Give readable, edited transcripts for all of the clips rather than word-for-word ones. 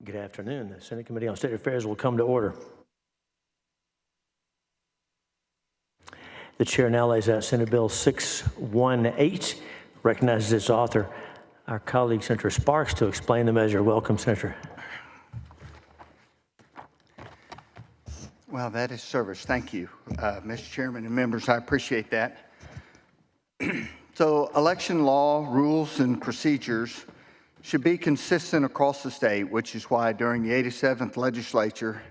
Good afternoon. The Senate Committee on State Affairs will come to order. The chair now lays out Senate Bill 618, recognizes its author, our colleague Senator Sparks, to explain the measure. Welcome, Senator. Well, that is service. Thank you, Mr. Chairman and members. I appreciate that. So election law, rules, and procedures should be consistent across the state, which is why during the 87th legislature,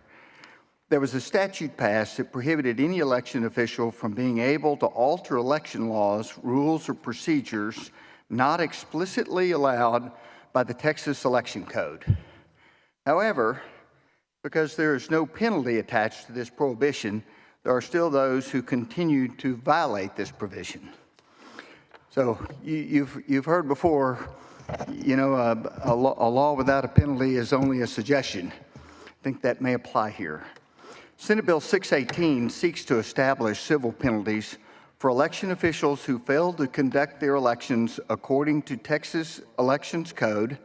there was a statute passed that prohibited any election official from being able to alter election laws, rules, or procedures not explicitly allowed by the Texas Election Code. However, because there is no penalty attached to this prohibition, there are still those who continue to violate this provision. So you've heard before, you know, a law without a penalty is only a suggestion. I think that may apply here. Senate Bill 618 seeks to establish civil penalties for election officials who failed to conduct their elections according to Texas Elections Code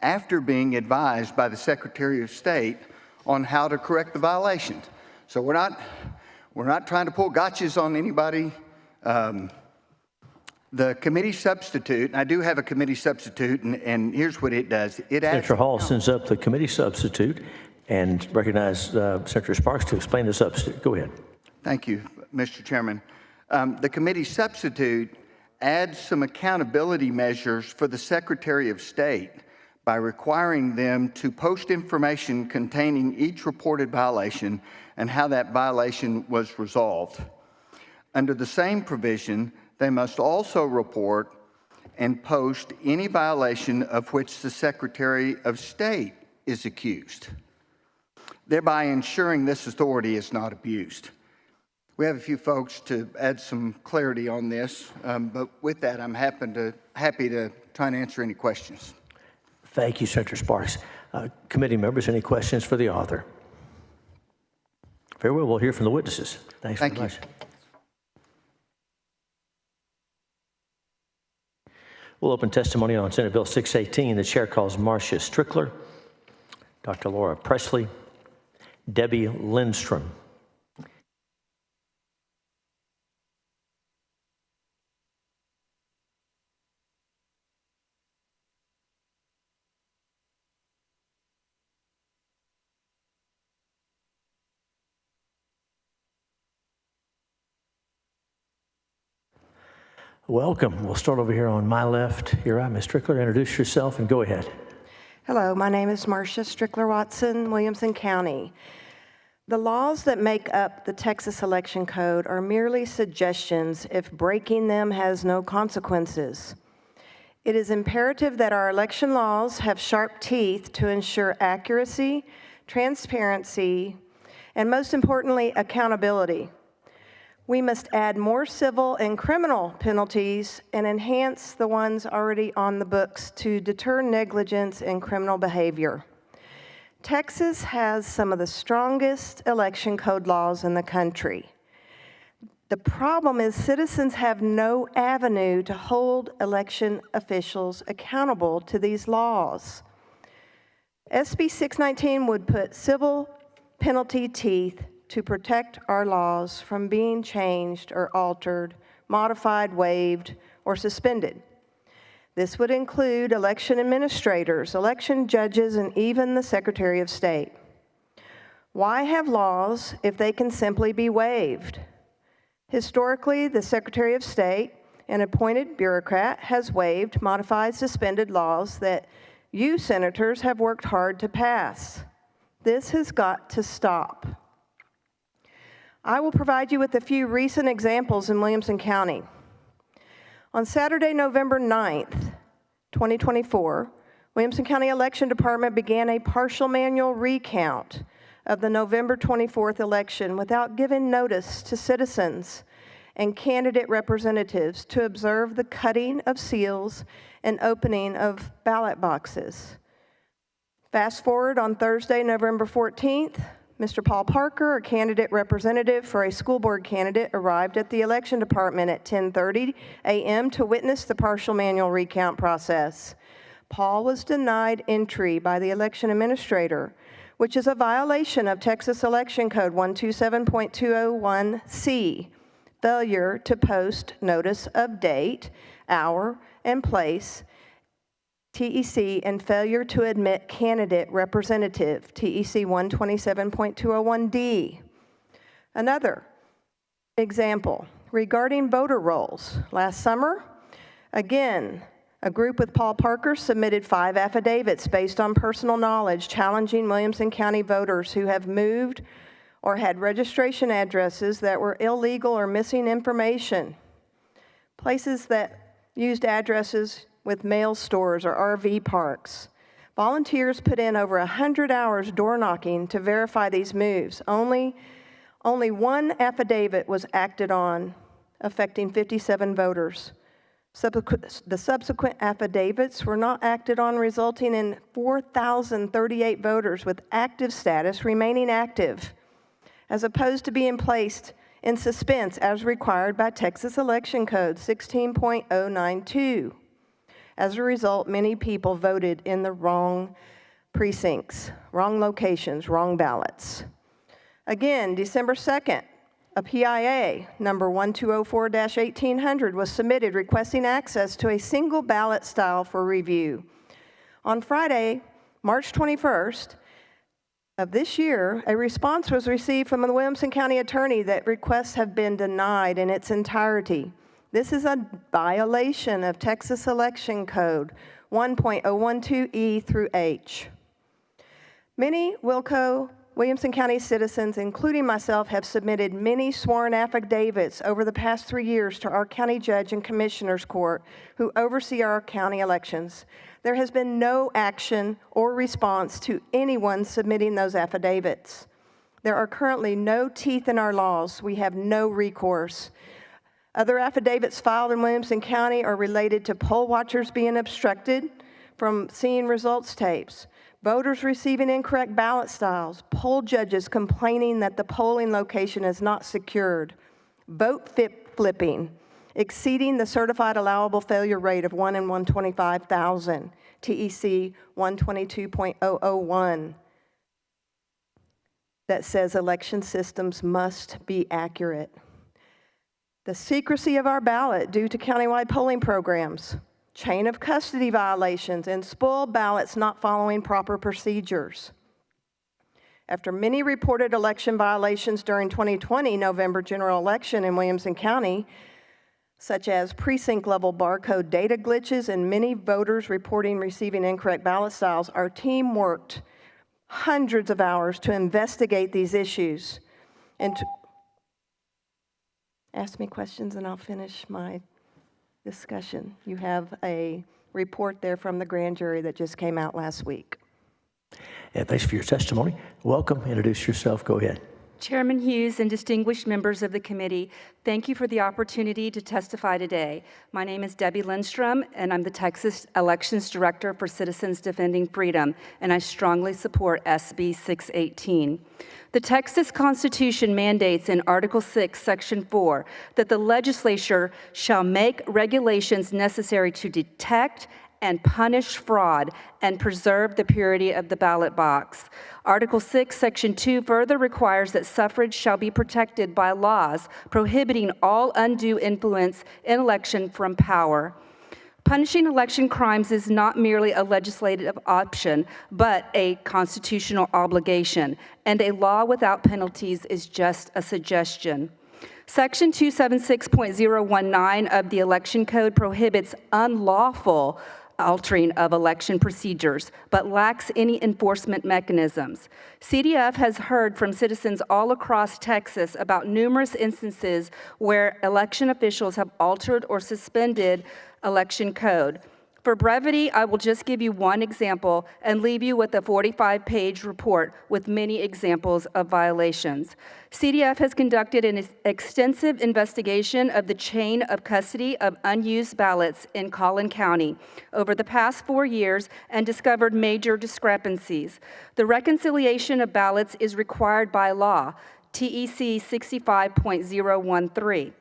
after being advised by the Secretary of State on how to correct the violation. So we're not trying to pull gotchas on anybody. The committee substitute, I do have a committee substitute, and here's what it does. Senator Hall sends up the committee substitute and recognize Senator Sparks to explain the substitute. Go ahead. Thank you, Mr. Chairman. The committee substitute adds some accountability measures for the Secretary of State by requiring them to post information containing each reported violation and how that violation was resolved. Under the same provision, they must also report and post any violation of which the Secretary of State is accused, thereby ensuring this authority is not abused. We have a few folks to add some clarity on this, but with that, I'm happy to try and answer any questions. Thank you, Senator Sparks. Committee members, any questions for the author? Very well, we'll hear from the witnesses. Thanks very much. We'll open testimony on Senate Bill 618. The chair calls Marcia Strickler, Dr. Laura Presley, Debbie Lindstrom. Welcome. We'll start over here on my left. You're right, Ms. Strickler. Introduce yourself and go ahead. Hello, my name is Marcia Strickler Watson, Williamson County. The laws that make up the Texas Election Code are merely suggestions if breaking them has no consequences. It is imperative that our election laws have sharp teeth to ensure accuracy, transparency, and most importantly, accountability. We must add more civil and criminal penalties and enhance the ones already on the books to deter negligence and criminal behavior. Texas has some of the strongest election code laws in the country. The problem is citizens have no avenue to hold election officials accountable to these laws. SB 619 would put civil penalty teeth to protect our laws from being changed or altered, modified, waived, or suspended. This would include election administrators, election judges, and even the Secretary of State. Why have laws if they can simply be waived? Historically, the Secretary of State, an appointed bureaucrat, has waived, modified, suspended laws that you senators have worked hard to pass. This has got to stop. I will provide you with a few recent examples in Williamson County. On Saturday, November 9th, 2024, Williamson County Election Department began a partial manual recount of the November 24th election without giving notice to citizens and candidate representatives to observe the cutting of seals and opening of ballot boxes. Fast forward on Thursday, November 14th, Mr. Paul Parker, a candidate representative for a school board candidate, arrived at the election department at 10:30 a.m. to witness the partial manual recount process. Paul was denied entry by the election administrator, which is a violation of Texas Election Code 127.201C, failure to post notice of date, hour, and place, TEC, and failure to admit candidate representative, TEC 127.201D. Another example regarding voter rolls. Last summer, again, a group with Paul Parker submitted 5 affidavits based on personal knowledge challenging Williamson County voters who have moved or had registration addresses that were illegal or missing information. Places that used addresses with mail stores or RV parks. Volunteers put in over 100 hours door knocking to verify these moves. Only one affidavit was acted on, affecting 57 voters. The subsequent affidavits were not acted on, resulting in 4,038 voters with active status remaining active, as opposed to being placed in suspense as required by Texas Election Code 16.092. As a result, many people voted in the wrong precincts, wrong locations, wrong ballots. Again, December 2nd, a PIA number 1204-1800 was submitted requesting access to a single ballot style for review. On Friday, March 21st of this year, a response was received from the Williamson County Attorney that requests have been denied in its entirety. This is a violation of Texas Election Code 1.012E through H. Many Williamson County citizens, including myself, have submitted many sworn affidavits over the past 3 years to our county judge and commissioners court who oversee our county elections. There has been no action or response to anyone submitting those affidavits. There are currently no teeth in our laws. We have no recourse. Other affidavits filed in Williamson County are related to poll watchers being obstructed from seeing results tapes, voters receiving incorrect ballot styles, poll judges complaining that the polling location is not secured, vote flipping, exceeding the certified allowable failure rate of 1 in 125,000, TEC 122.001, that says election systems must be accurate. The secrecy of our ballot due to countywide polling programs, chain of custody violations, and spoiled ballots not following proper procedures. After many reported election violations during 2020 November general election in Williamson County, such as precinct-level barcode data glitches and many voters reporting receiving incorrect ballot styles, our team worked hundreds of hours to investigate these issues and to ask me questions and I'll finish my discussion. You have a report there from the grand jury that just came out last week. And thanks for your testimony. Welcome. Introduce yourself. Go ahead. Chairman Hughes and distinguished members of the committee, thank you for the opportunity to testify today. My name is Debbie Lindstrom, and I'm the Texas Elections Director for Citizens Defending Freedom, and I strongly support SB 618. The Texas Constitution mandates in Article 6, Section 4, that the legislature shall make regulations necessary to detect and punish fraud and preserve the purity of the ballot box. Article 6, Section 2 further requires that suffrage shall be protected by laws prohibiting all undue influence in election from power. Punishing election crimes is not merely a legislative option, but a constitutional obligation, and a law without penalties is just a suggestion. Section 276.019 of the Election Code prohibits unlawful altering of election procedures, but lacks any enforcement mechanisms. CDF has heard from citizens all across Texas about numerous instances where election officials have altered or suspended election code. For brevity, I will just give you one example and leave you with a 45-page report with many examples of violations. CDF has conducted an extensive investigation of the chain of custody of unused ballots in Collin County over the past 4 years and discovered major discrepancies. The reconciliation of ballots is required by law, TEC 65.013.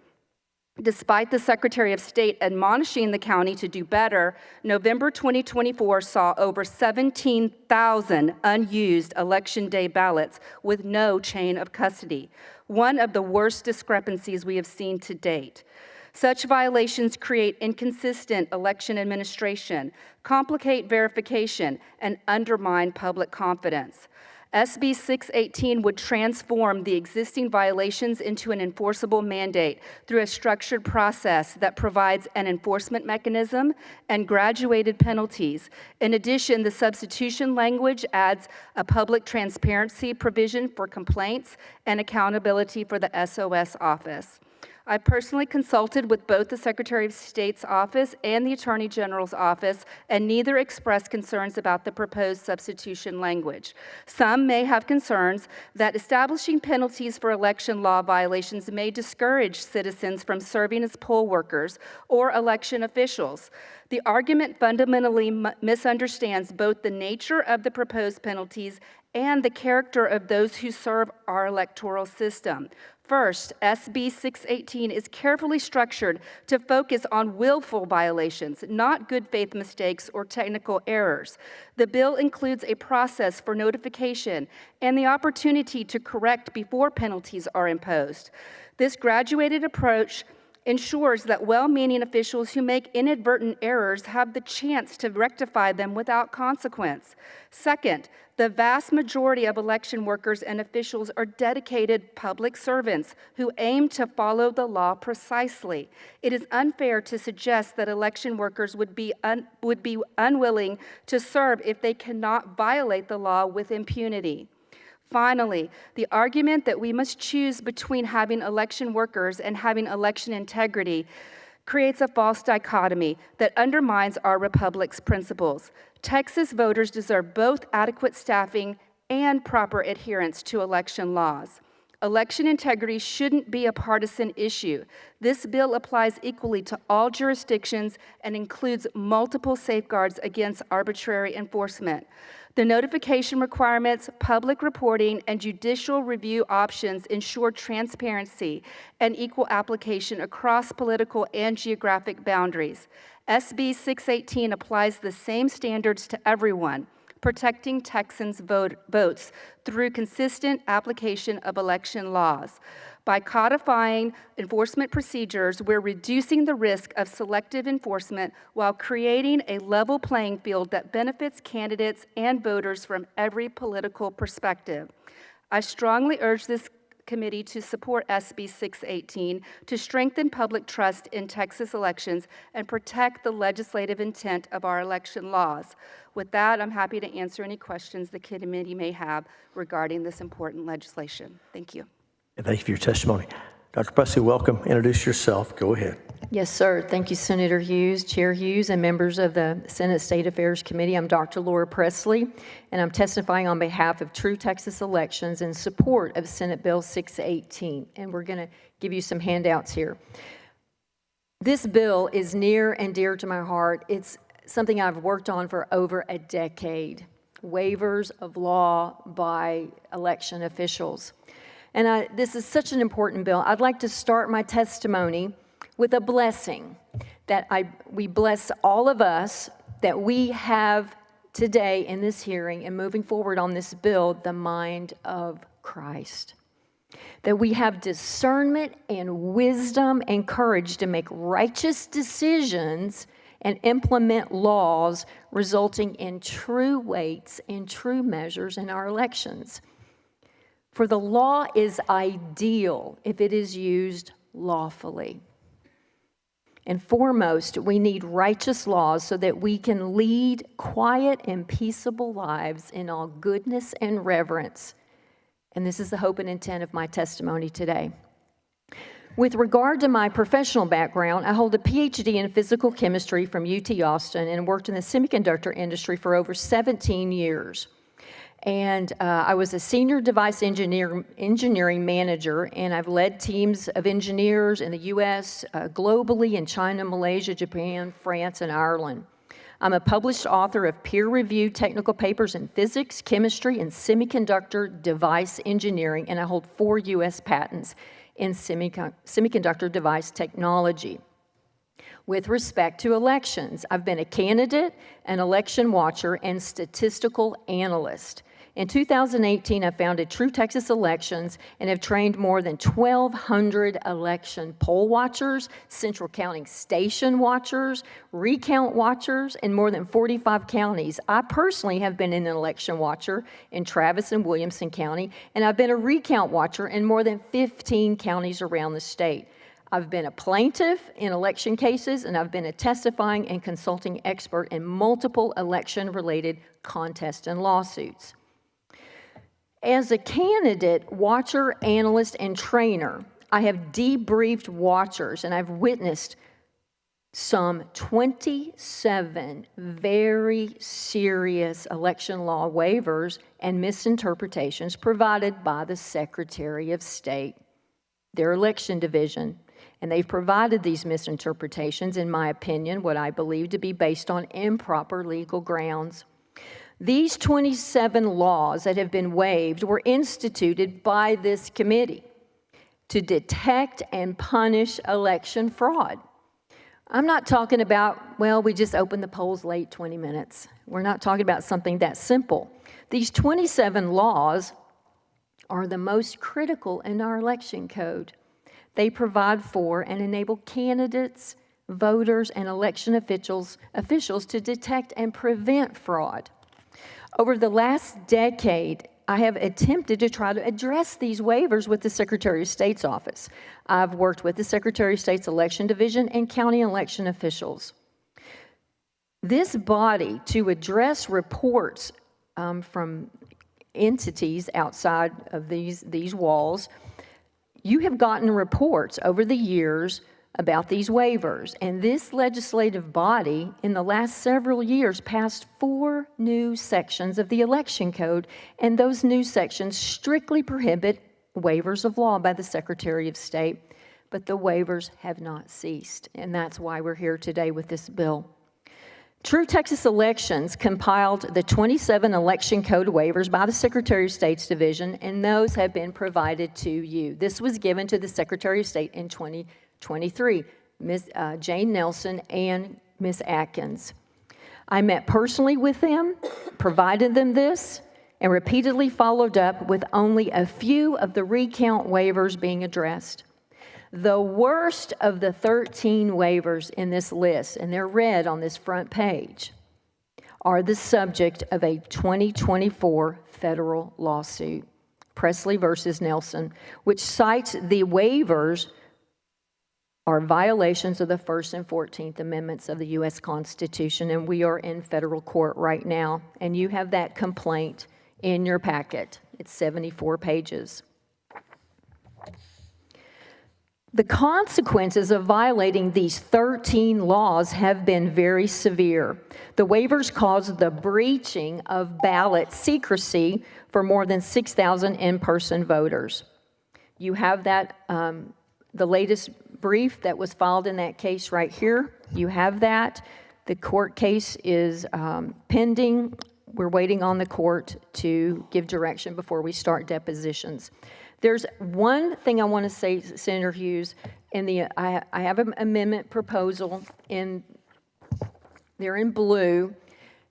Despite the Secretary of State admonishing the county to do better, November 2024 saw over 17,000 unused Election Day ballots with no chain of custody, one of the worst discrepancies we have seen to date. Such violations create inconsistent election administration, complicate verification, and undermine public confidence. SB 618 would transform the existing violations into an enforceable mandate through a structured process that provides an enforcement mechanism and graduated penalties. In addition, the substitution language adds a public transparency provision for complaints and accountability for the SOS office. I personally consulted with both the Secretary of State's office and the Attorney General's office, and neither expressed concerns about the proposed substitution language. Some may have concerns that establishing penalties for election law violations may discourage citizens from serving as poll workers or election officials. The argument fundamentally misunderstands both the nature of the proposed penalties and the character of those who serve our electoral system. First, SB 618 is carefully structured to focus on willful violations, not good faith mistakes or technical errors. The bill includes a process for notification and the opportunity to correct before penalties are imposed. This graduated approach ensures that well-meaning officials who make inadvertent errors have the chance to rectify them without consequence. Second, the vast majority of election workers and officials are dedicated public servants who aim to follow the law precisely. It is unfair to suggest that election workers would be unwilling to serve if they cannot violate the law with impunity. Finally, the argument that we must choose between having election workers and having election integrity creates a false dichotomy that undermines our republic's principles. Texas voters deserve both adequate staffing and proper adherence to election laws. Election integrity shouldn't be a partisan issue. This bill applies equally to all jurisdictions and includes multiple safeguards against arbitrary enforcement. The notification requirements, public reporting, and judicial review options ensure transparency and equal application across political and geographic boundaries. SB 618 applies the same standards to everyone, protecting Texans' votes through consistent application of election laws. By codifying enforcement procedures, we're reducing the risk of selective enforcement while creating a level playing field that benefits candidates and voters from every political perspective. I strongly urge this committee to support SB 618 to strengthen public trust in Texas elections and protect the legislative intent of our election laws. With that, I'm happy to answer any questions the committee may have regarding this important legislation. Thank you. And thank you for your testimony. Dr. Presley, welcome. Introduce yourself. Go ahead. Yes, sir. Thank you, Senator Hughes, Chair Hughes, and members of the Senate State Affairs Committee. I'm Dr. Laura Presley, and I'm testifying on behalf of True Texas Elections in support of Senate Bill 618. And we're going to give you some handouts here. This bill is near and dear to my heart. It's something I've worked on for over a decade. Waivers of law by election officials. And this is such an important bill. I'd like to start my testimony with a blessing that we bless all of us that we have today in this hearing and moving forward on this bill, the mind of Christ. That we have discernment and wisdom and courage to make righteous decisions and implement laws resulting in true weights and true measures in our elections. For the law is ideal if it is used lawfully. And foremost, we need righteous laws so that we can lead quiet and peaceable lives in all goodness and reverence. And this is the hope and intent of my testimony today. With regard to my professional background, I hold a PhD in physical chemistry from UT Austin and worked in the semiconductor industry for over 17 years. And I was a senior device engineering manager, and I've led teams of engineers in the U.S., globally, in China, Malaysia, Japan, France, and Ireland. I'm a published author of peer-reviewed technical papers in physics, chemistry, and semiconductor device engineering, and I hold 4 U.S. patents in semiconductor device technology. With respect to elections, I've been a candidate, an election watcher, and statistical analyst. In 2018, I founded True Texas Elections and have trained more than 1,200 election poll watchers, central counting station watchers, recount watchers in more than 45 counties. I personally have been an election watcher in Travis and Williamson County, and I've been a recount watcher in more than 15 counties around the state. I've been a plaintiff in election cases, and I've been a testifying and consulting expert in multiple election-related contests and lawsuits. As a candidate, watcher, analyst, and trainer, I have debriefed watchers, and I've witnessed some 27 very serious election law waivers and misinterpretations provided by the Secretary of State, their election division. And they've provided these misinterpretations, in my opinion, what I believe to be based on improper legal grounds. These 27 laws that have been waived were instituted by this committee to detect and punish election fraud. I'm not talking about, well, we just opened the polls late 20 minutes. We're not talking about something that simple. These 27 laws are the most critical in our election code. They provide for and enable candidates, voters, and election officials to detect and prevent fraud. Over the last decade, I have attempted to try to address these waivers with the Secretary of State's office. I've worked with the Secretary of State's election division and county election officials. This body, to address reports from entities outside of these walls, you have gotten reports over the years about these waivers, and this legislative body in the last several years passed 4 new sections of the election code, and those new sections strictly prohibit waivers of law by the Secretary of State, but the waivers have not ceased, and that's why we're here today with this bill. True Texas Elections compiled the 27 election code waivers by the Secretary of State's division, and those have been provided to you. This was given to the Secretary of State in 2023, Ms. Jane Nelson and Ms. Atkins. I met personally with them, provided them this, and repeatedly followed up with only a few of the recount waivers being addressed. The worst of the 13 waivers in this list, and they're red on this front page, are the subject of a 2024 federal lawsuit, Presley versus Nelson, which cites the waivers are violations of the First and 14th Amendments of the U.S. Constitution, and we are in federal court right now, and you have that complaint in your packet. It's 74 pages. The consequences of violating these 13 laws have been very severe. The waivers caused the breaching of ballot secrecy for more than 6,000 in-person voters. You have that, the latest brief that was filed in that case right here. You have that. The court case is pending. We're waiting on the court to give direction before we start depositions. There's one thing I want to say, Senator Hughes, I have an amendment proposal they're in blue,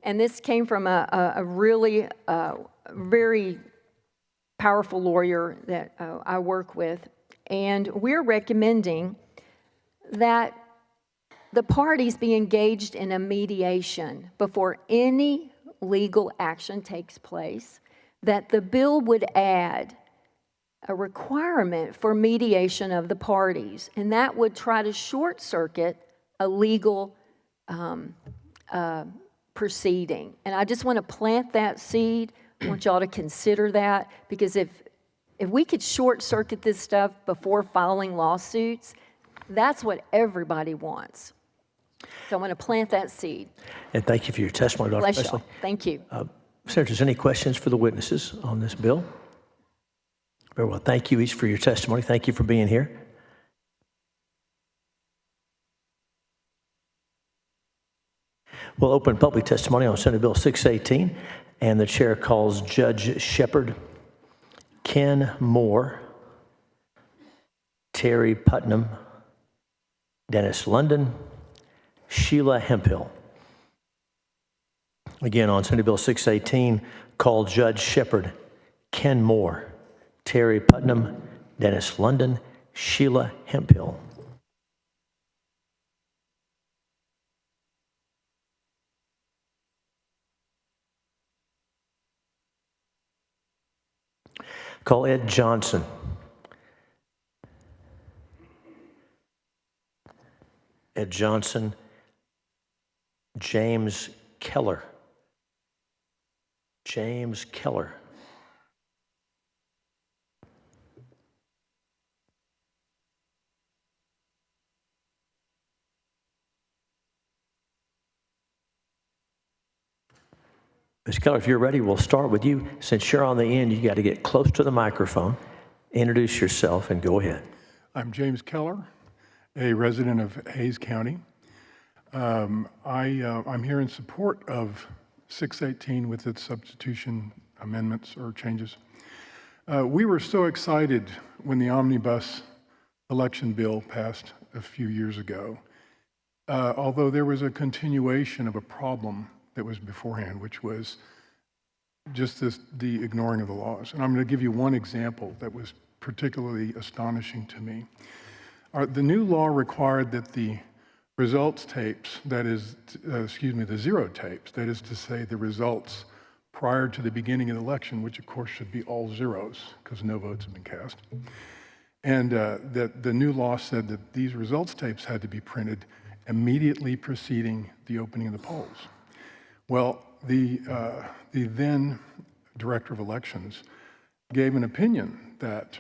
and this came from a really very powerful lawyer that I work with, and we're recommending that the parties be engaged in a mediation before any legal action takes place, that the bill would add a requirement for mediation of the parties, and that would try to short-circuit a legal proceeding. And I just want to plant that seed. I want y'all to consider that, because if we could short-circuit this stuff before filing lawsuits, that's what everybody wants. So I want to plant that seed. And thank you for your testimony, Dr. Bless Presley. y'all. Thank you. Senators, any questions for the witnesses on this bill? Very well. Thank you each for your testimony. Thank you for being here. We'll open public testimony on Senate Bill 618, and the chair calls Judge Shepard Ken Moore Terry Putnam, Dennis London, Sheila Hemphill. Again, on Senate Bill 618, call Judge Shepard, Ken Moore, Terry Putnam, Dennis London, Sheila Hemphill. Call Ed Johnson. Ed Johnson, James Keller. James Keller. Ms. Keller, if you're ready, we'll start with you. Since you're on the end, you got to get close to the microphone, introduce yourself, and go ahead. I'm James Keller, a resident of Hayes County. I'm here in support of 618 with its substitution amendments or changes. We were so excited when the omnibus election bill passed a few years ago, although there was a continuation of a problem that was beforehand, which was just the ignoring of the laws. And I'm going to give you one example that was particularly astonishing to me. The new law required that the results tapes, that is, the zero tapes, that is to say the results prior to the beginning of the election, which of course should be all zeros because no votes have been cast, and that the new law said that these results tapes had to be printed immediately preceding the opening of the polls. Well, the then director of elections gave an opinion that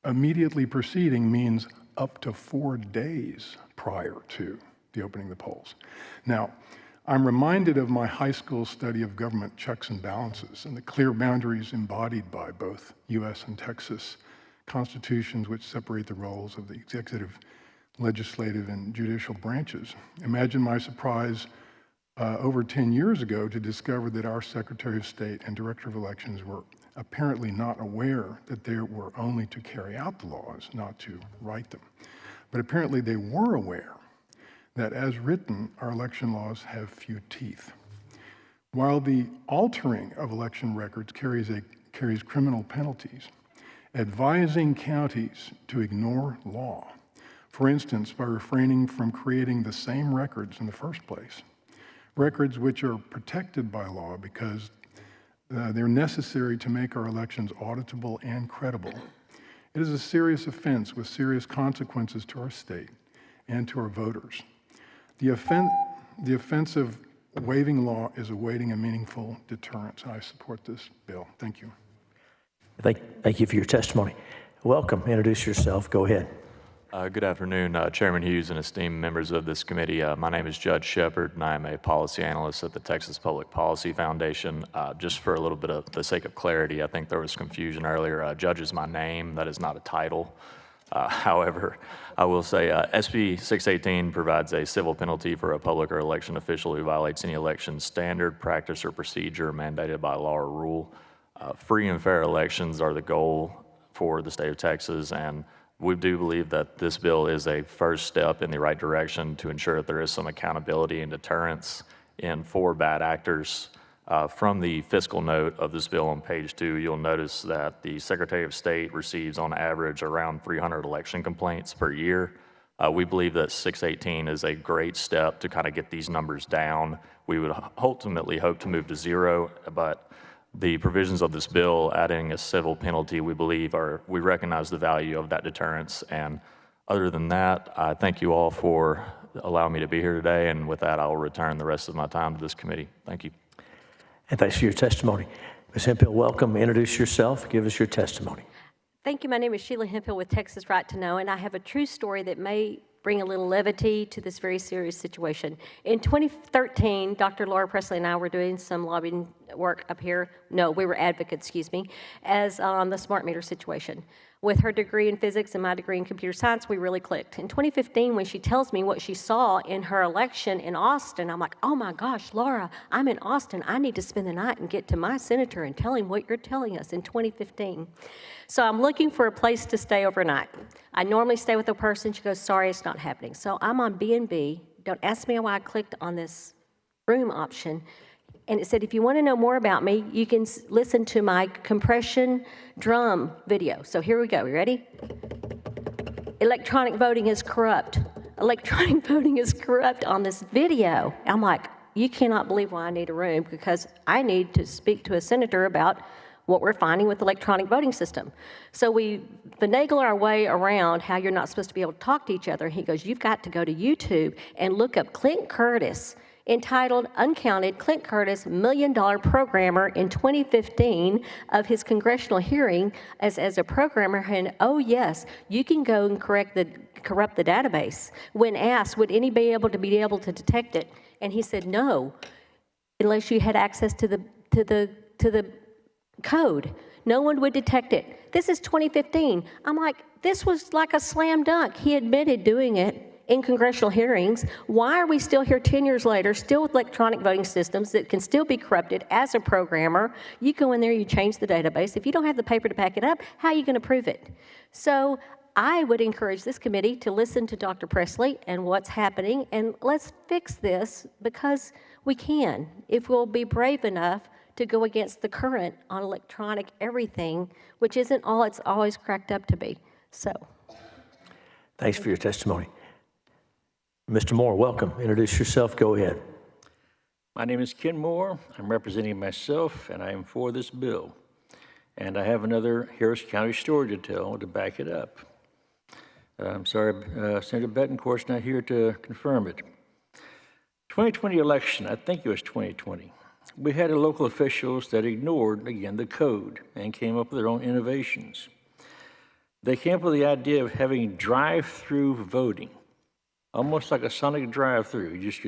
immediately preceding means up to 4 days prior to the opening of the polls. Now, I'm reminded of my high school study of government checks and balances and the clear boundaries embodied by both U.S. and Texas constitutions which separate the roles of the executive, legislative, and judicial branches. Imagine my surprise over 10 years ago to discover that our Secretary of State and Director of Elections were apparently not aware that they were only to carry out the laws, not to write them. But apparently they were aware that as written, our election laws have few teeth. While the altering of election records carries criminal penalties, advising counties to ignore law, for instance, by refraining from creating the same records in the first place, records which are protected by law because they're necessary to make our elections auditable and credible. It is a serious offense with serious consequences to our state and to our voters. The offense of waiving law is awaiting a meaningful deterrence. I support this bill. Thank you. Thank you for your testimony. Welcome. Introduce yourself. Go ahead. Good afternoon, Chairman Hughes and esteemed members of this committee. My name is Judge Shepard, and I am a policy analyst at the Texas Public Policy Foundation. Just for a little bit of the sake of clarity, I think there was confusion earlier. Judge is my name. That is not a title. However, I will say SB 618 provides a civil penalty for a public or election official who violates any election standard, practice, or procedure mandated by law or rule. Free and fair elections are the goal for the state of Texas, and we do believe that this bill is a first step in the right direction to ensure that there is some accountability and deterrence for bad actors. From the fiscal note of this bill on page 2, you'll notice that the Secretary of State receives on average around 300 election complaints per year. We believe that 618 is a great step to kind of get these numbers down. We would ultimately hope to move to 0, but the provisions of this bill adding a civil penalty, we believe, we recognize the value of that deterrence. And other than that, I thank you all for allowing me to be here today. And with that, I will return the rest of my time to this committee. Thank you. And thanks for your testimony. Ms. Hemphill, welcome. Introduce yourself. Give us your testimony. Thank you. My name is Sheila Hemphill with Texas Right to Know, and I have a true story that may bring a little levity to this very serious situation. In 2013, Dr. Laura Presley and I were doing some lobbying work up here. No, we were advocates, excuse me, as on the smart meter situation. With her degree in physics and my degree in computer science, we really clicked. In 2015, when she tells me what she saw in her election in Austin, I'm like, oh my gosh, Laura, I'm in Austin. I need to spend the night and get to my senator and tell him what you're telling us in 2015. So I'm looking for a place to stay overnight. I normally stay with a person. She goes, sorry, it's not happening. So I'm on B&B. Don't ask me why I clicked on this room option. And it said, if you want to know more about me, you can listen to my compression drum video. So here we go. You ready? Electronic voting is corrupt. Electronic voting is corrupt on this video. I'm like, you cannot believe why I need a room, because I need to speak to a senator about what we're finding with the electronic voting system. So we finagle our way around how you're not supposed to be able to talk to each other. He goes, you've got to go to YouTube and look up Clint Curtis, entitled Uncounted Clint Curtis $1 Million Programmer in 2015 of his congressional hearing as a programmer. And oh yes, you can go and corrupt the database. When asked, would anybody be able to detect it? And he said, no, unless you had access to the code. No one would detect it. This is 2015. I'm like, this was like a slam dunk. He admitted doing it in congressional hearings. Why are we still here 10 years later, still with electronic voting systems that can still be corrupted as a programmer? You go in there, you change the database. If you don't have the paper to back it up, how are you going to prove it? So I would encourage this committee to listen to Dr. Presley and what's happening, and let's fix this, because we can, if we'll be brave enough to go against the current on electronic everything, which isn't all it's always cracked up to be. So. Thanks for your testimony. Mr. Moore, welcome. Introduce yourself. Go ahead. My name is Ken Moore. I'm representing myself, and I am for this bill. And I have another Harris County story to tell to back it up. I'm sorry, Senator Betancourt's not here to confirm it. 2020 election, I think it was 2020. We had local officials that ignored, again, the code and came up with their own innovations. They came up with the idea of having drive-through voting, almost like a Sonic drive-through. You just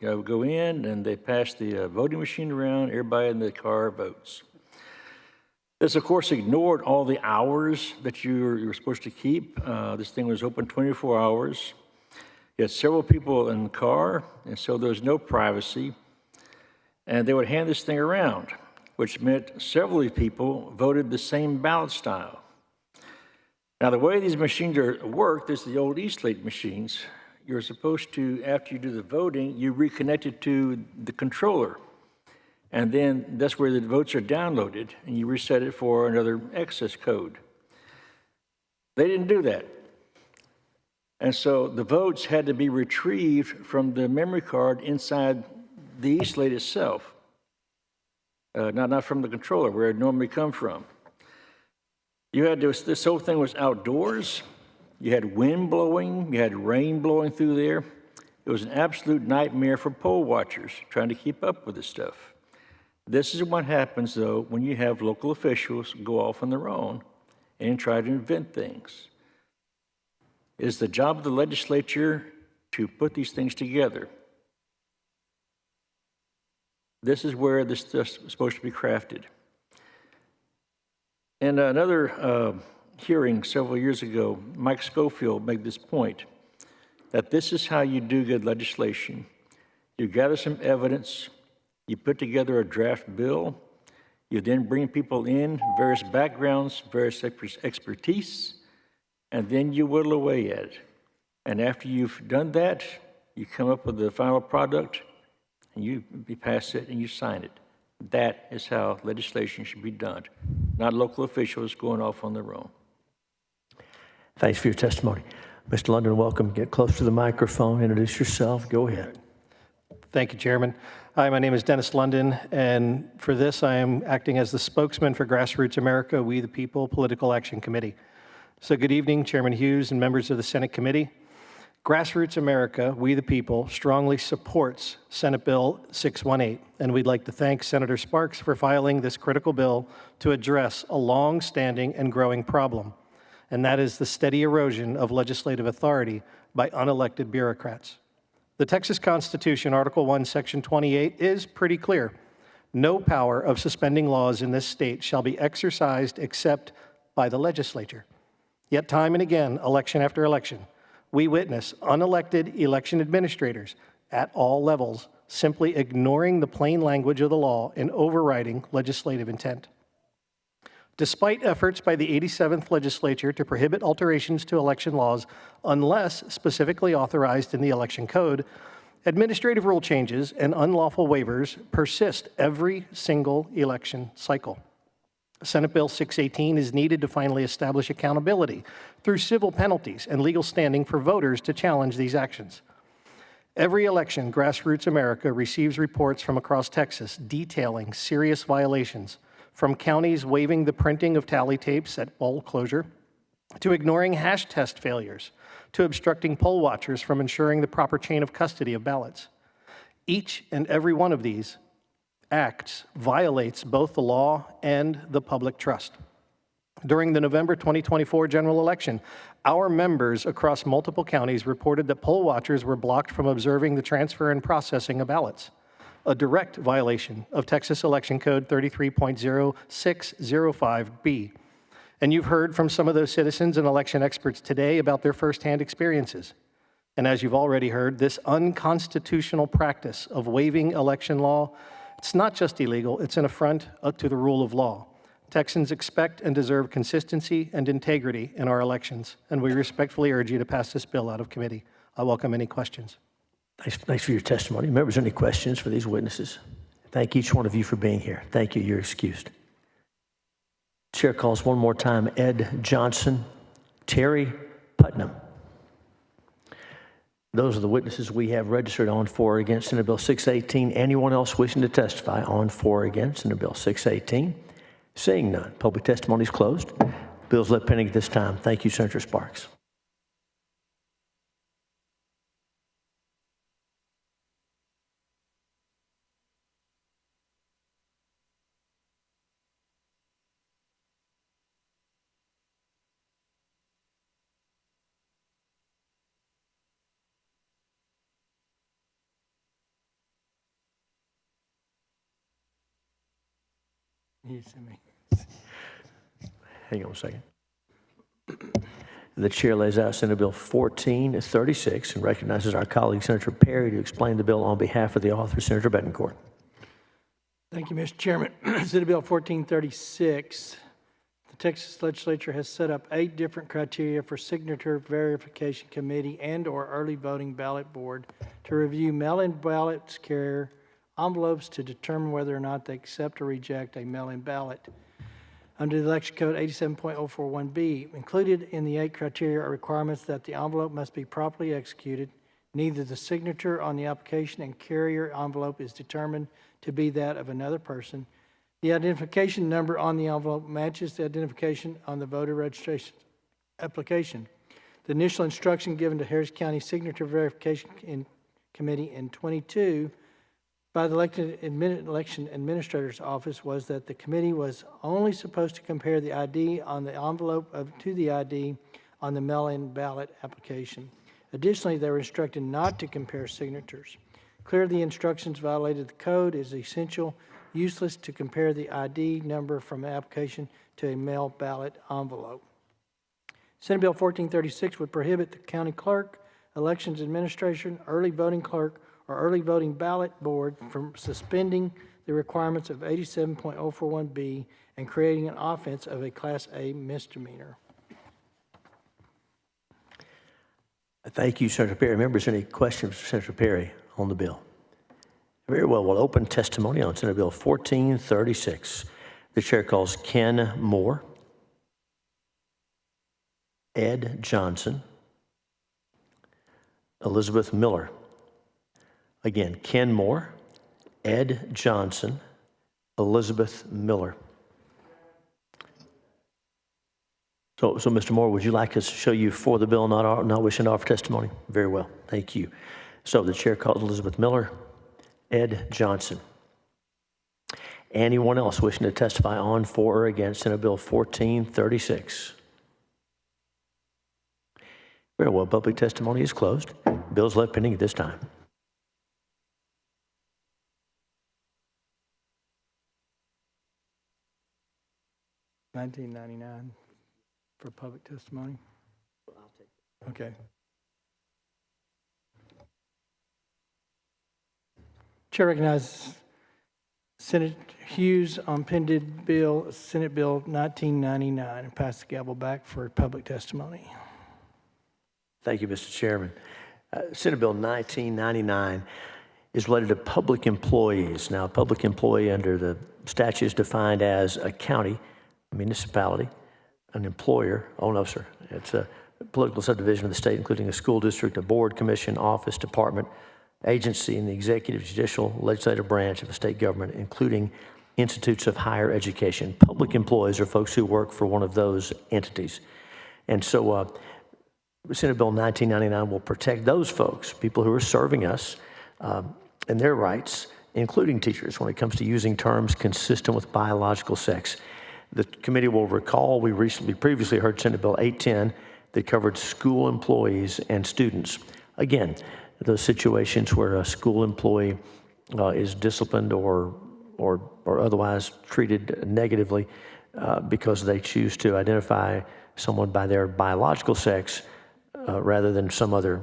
go in, and they pass the voting machine around. Everybody in the car votes. This, of course, ignored all the hours that you were supposed to keep. This thing was open 24 hours. You had several people in the car, and so there was no privacy. And they would hand this thing around, which meant several people voted the same ballot style. Now, the way these machines work, there's the old Eastlake machines. You're supposed to, after you do the voting, you reconnect it to the controller. And then that's where the votes are downloaded, and you reset it for another access code. They didn't do that. And so the votes had to be retrieved from the memory card inside the Eastlake itself, not from the controller, where it normally come from. You had this whole thing was outdoors. You had wind blowing, you had rain blowing through there. It was an absolute nightmare for poll watchers trying to keep up with this stuff. This is what happens, though, when you have local officials go off on their own and try to invent things. It is the job of the legislature to put these things together. This is where this stuff is supposed to be crafted. In another hearing several years ago, Mike Schofield made this point, that this is how you do good legislation. You gather some evidence, you put together a draft bill, you then bring people in, various backgrounds, various expertise, and then you whittle away at it. And after you've done that, you come up with the final product, and you pass it and you sign it. That is how legislation should be done, not local officials going off on their own. Thanks for your testimony. Mr. London, welcome. Get close to the microphone. Introduce yourself. Go ahead. Thank you, Chairman. Hi, my name is Dennis London, and for this I am acting as the spokesman for Grassroots America, We the People Political Action Committee. So good evening, Chairman Hughes and members of the Senate Committee. Grassroots America, We the People, strongly supports Senate Bill 618, and we'd like to thank Senator Sparks for filing this critical bill to address a long-standing and growing problem, and that is the steady erosion of legislative authority by unelected bureaucrats. The Texas Constitution, Article 1, Section 28, is pretty clear. No power of suspending laws in this state shall be exercised except by the legislature. Yet time and again, election after election, we witness unelected election administrators at all levels simply ignoring the plain language of the law and overriding legislative intent. Despite efforts by the 87th Legislature to prohibit alterations to election laws unless specifically authorized in the Election Code, administrative rule changes and unlawful waivers persist every single election cycle. Senate Bill 618 is needed to finally establish accountability through civil penalties and legal standing for voters to challenge these actions. Every election, Grassroots America receives reports from across Texas detailing serious violations, from counties waiving the printing of tally tapes at poll closure, to ignoring hash test failures, to obstructing poll watchers from ensuring the proper chain of custody of ballots. Each and every one of these acts violates both the law and the public trust. During the November 2024 general election, our members across multiple counties reported that poll watchers were blocked from observing the transfer and processing of ballots, a direct violation of Texas Election Code 33.0605B. And you've heard from some of those citizens and election experts today about their firsthand experiences. And as you've already heard, this unconstitutional practice of waiving election law, it's not just illegal, it's an affront to the rule of law. Texans expect and deserve consistency and integrity in our elections, and we respectfully urge you to pass this bill out of committee. I welcome any questions. Thanks for your testimony. Members, any questions for these witnesses? Thank each one of you for being here. Thank you. You're excused. Chair calls one more time Ed Johnson, Terry Putnam. Those are the witnesses we have registered on for or against Senate Bill 618. Anyone else wishing to testify on for or against Senate Bill 618? Seeing none, public testimony is closed. Bills left pending at this time. Thank you, Senator Sparks. Hang on a second. The chair lays out Senate Bill 1436 and recognizes our colleague, Senator Perry, to explain the bill on behalf of the author, Senator Betancourt. Thank you, Mr. Chairman. Senate Bill 1436, the Texas Legislature has set up 8 different criteria for signature verification committee and/or early voting ballot board to review mail-in ballots carrier envelopes to determine whether or not they accept or reject a mail-in ballot. Under the Election Code 87.041B, included in the 8 criteria are requirements that the envelope must be properly executed. Neither the signature on the application and carrier envelope is determined to be that of another person. The identification number on the envelope matches the identification on the voter registration application. The initial instruction given to Harris County Signature Verification Committee in 22 by the Election Administrator's Office was that the committee was only supposed to compare the ID on the envelope to the ID on the mail-in ballot application. Additionally, they were instructed not to compare signatures. Clear the instructions violated the code. It is essential, useless to compare the ID number from an application to a mail ballot envelope. Senate Bill 1436 would prohibit the county clerk, elections administration, early voting clerk, or early voting ballot board from suspending the requirements of 87.041B and creating an offense of a Class A misdemeanor. Thank you, Senator Perry. Members, any questions for Senator Perry on the bill? Very well. We'll open testimony on Senate Bill 1436. The chair calls Ken Moore, Ed Johnson, Elizabeth Miller. Again, Ken Moore, Ed Johnson, Elizabeth Miller. So, Mr. Moore, would you like us to show you for the bill, not wishing to offer testimony? Very well, thank you. So the chair calls Elizabeth Miller, Ed Johnson. Anyone else wishing to testify on, for, or against Senate Bill 1436? Very well, public testimony is closed. Bill's left pending at this time. 1999 for public testimony? Okay. Chair recognizes Senator Hughes on pending bill, Senate Bill 1999, and pass the gavel back for public testimony. Thank you, Mr. Chairman. Senate Bill 1999 is related to public employees. Now, a public employee under the statute is defined as a county, a municipality, an employer. Oh, no, sir. It's a political subdivision of the state, including a school district, a board, commission, office, department, agency, and the executive, judicial, legislative branch of a state government, including institutes of higher education. Public employees are folks who work for one of those entities. And so Senate Bill 1999 will protect those folks, people who are serving us, and their rights, including teachers, when it comes to using terms consistent with biological sex. The committee will recall we previously heard Senate Bill 810 that covered school employees and students. Again, those situations where a school employee is disciplined or otherwise treated negatively because they choose to identify someone by their biological sex rather than some other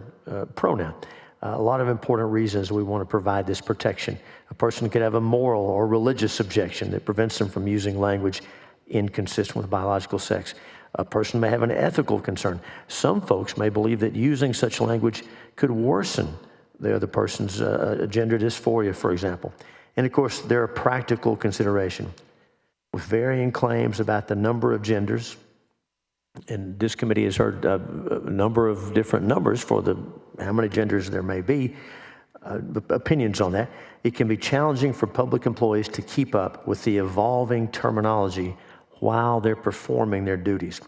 pronoun. A lot of important reasons we want to provide this protection. A person could have a moral or religious objection that prevents them from using language inconsistent with biological sex. A person may have an ethical concern. Some folks may believe that using such language could worsen the other person's gender dysphoria, for example. And of course, there are practical considerations. With varying claims about the number of genders, and this committee has heard a number of different numbers for how many genders there may be, opinions on that. It can be challenging for public employees to keep up with the evolving terminology while they're performing their duties.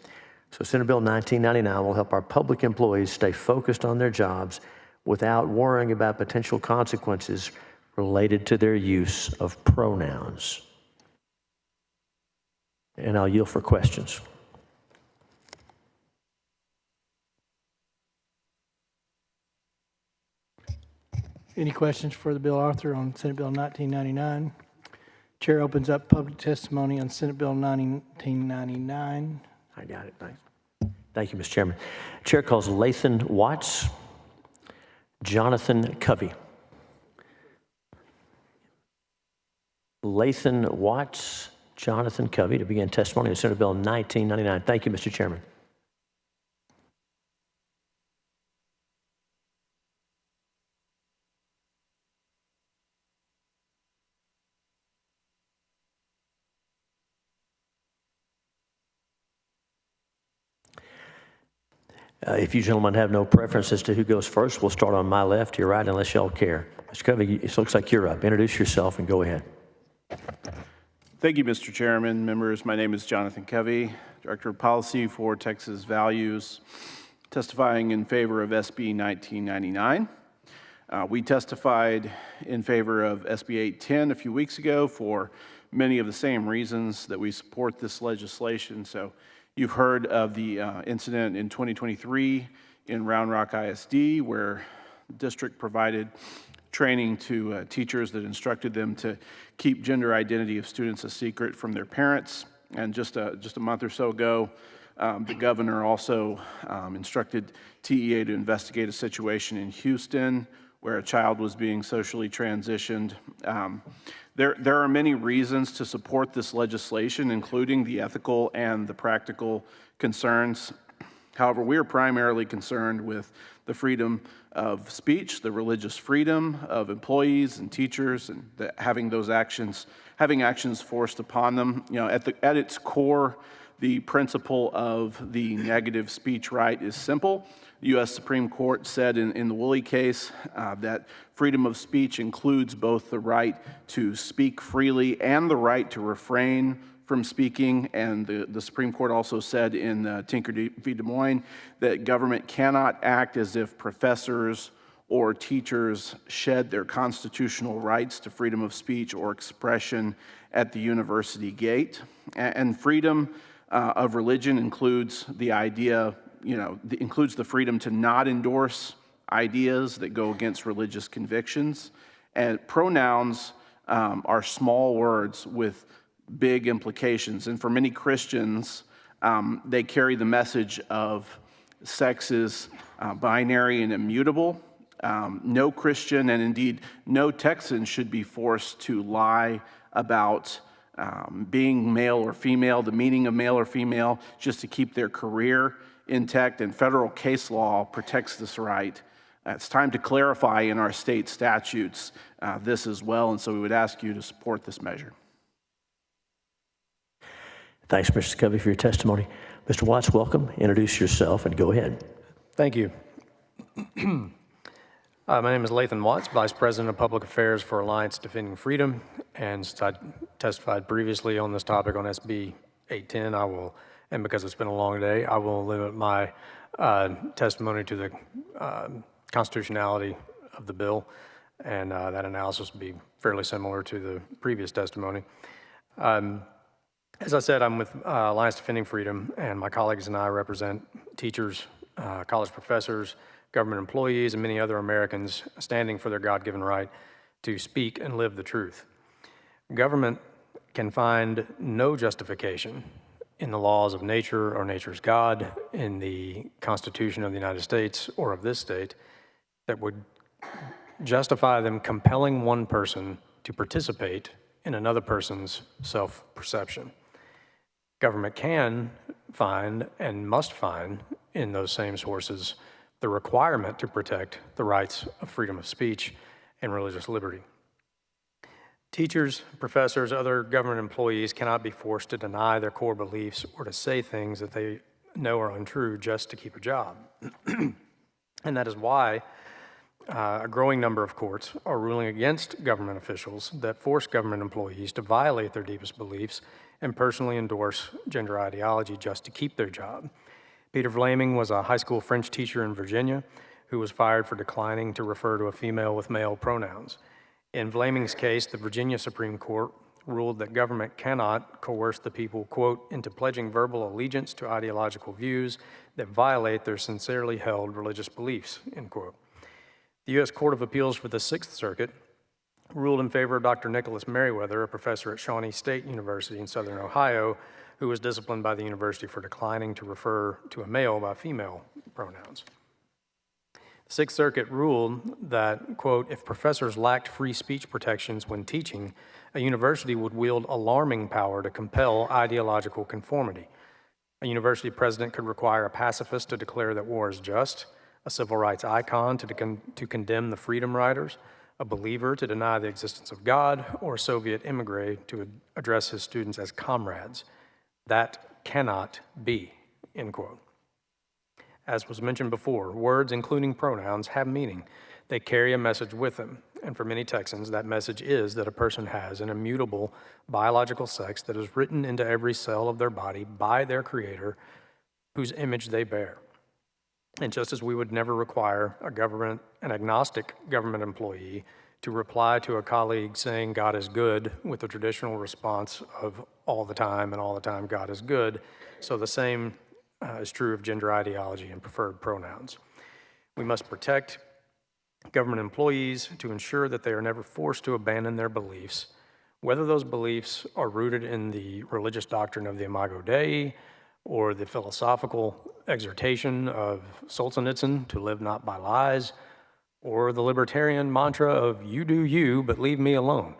So Senate Bill 1999 will help our public employees stay focused on their jobs without worrying about potential consequences related to their use of pronouns. And I'll yield for questions. Any questions for the bill author on Senate Bill 1999? Chair opens up public testimony on Senate Bill 1999. I got it. Thanks. Thank you, Mr. Chairman. Chair calls Lathan Watts, Jonathan Covey. Lathan Watts, Jonathan Covey to begin testimony on Senate Bill 1999. Thank you, Mr. Chairman. If you gentlemen have no preference as to who goes first, we'll start on my left, your right, unless y'all care. Mr. Covey, it looks like you're up. Introduce yourself and go ahead. Thank you, Mr. Chairman. Members, my name is Jonathan Covey, Director of Policy for Texas Values, testifying in favor of SB 1999. We testified in favor of SB 810 a few weeks ago for many of the same reasons that we support this legislation. So you've heard of the incident in 2023 in Round Rock ISD where the district provided training to teachers that instructed them to keep gender identity of students a secret from their parents. And just a month or so ago, the governor also instructed TEA to investigate a situation in Houston where a child was being socially transitioned. There are many reasons to support this legislation, including the ethical and the practical concerns. However, we are primarily concerned with the freedom of speech, the religious freedom of employees and teachers, and having actions forced upon them. You know, at its core, the principle of the negative speech right is simple. The U.S. Supreme Court said in the Woolley case that freedom of speech includes both the right to speak freely and the right to refrain from speaking, and the Supreme Court also said in Tinker v. Des Moines that government cannot act as if professors or teachers shed their constitutional rights to freedom of speech or expression at the university gate. And freedom of religion includes the idea, includes the freedom to not endorse ideas that go against religious convictions. And pronouns are small words with big implications. And for many Christians, they carry the message of sex is binary and immutable. No Christian, and indeed no Texan, should be forced to lie about being male or female, the meaning of male or female, just to keep their career intact. And federal case law protects this right. It's time to clarify in our state statutes this as well, and so we would ask you to support this measure. Thanks, Mr. Covey, for your testimony. Mr. Watts, welcome. Introduce yourself and go ahead. Thank you. My name is Lathan Watts, Vice President of Public Affairs for Alliance Defending Freedom, and since I testified previously on this topic on SB 810, and because it's been a long day, I will limit my testimony to the constitutionality of the bill, and that analysis will be fairly similar to the previous testimony. As I said, I'm with Alliance Defending Freedom, and my colleagues and I represent teachers, college professors, government employees, and many other Americans standing for their God-given right to speak and live the truth. Government can find no justification in the laws of nature or nature's God, in the Constitution of the United States or of this state, that would justify them compelling one person to participate in another person's self-perception. Government can find and must find in those same sources the requirement to protect the rights of freedom of speech and religious liberty. Teachers, professors, other government employees cannot be forced to deny their core beliefs or to say things that they know are untrue just to keep a job. And that is why a growing number of courts are ruling against government officials that force government employees to violate their deepest beliefs and personally endorse gender ideology just to keep their job. Peter Vlaming was a high school French teacher in Virginia who was fired for declining to refer to a female with male pronouns. In Vlaming's case, the Virginia Supreme Court ruled that government cannot coerce the people, quote, into pledging verbal allegiance to ideological views that violate their sincerely held religious beliefs, end quote. The U.S. Court of Appeals for the Sixth Circuit ruled in favor of Dr. Nicholas Merriweather, a professor at Shawnee State University in Southern Ohio, who was disciplined by the university for declining to refer to a male by female pronouns. The Sixth Circuit ruled that, quote, if professors lacked free speech protections when teaching, a university would wield alarming power to compel ideological conformity. A university president could require a pacifist to declare that war is just, a civil rights icon to condemn the Freedom Riders, a believer to deny the existence of God, or a Soviet immigrant to address his students as comrades. That cannot be, end quote. As was mentioned before, words, including pronouns, have meaning. They carry a message with them. And for many Texans, that message is that a person has an immutable biological sex that is written into every cell of their body by their Creator, whose image they bear. And just as we would never require an agnostic government employee to reply to a colleague saying God is good with the traditional response of all the time and all the time God is good, so the same is true of gender ideology and preferred pronouns. We must protect government employees to ensure that they are never forced to abandon their beliefs, whether those beliefs are rooted in the religious doctrine of the Imago Dei or the philosophical exhortation of Solzhenitsyn to live not by lies, or the libertarian mantra of you do you, but leave me alone.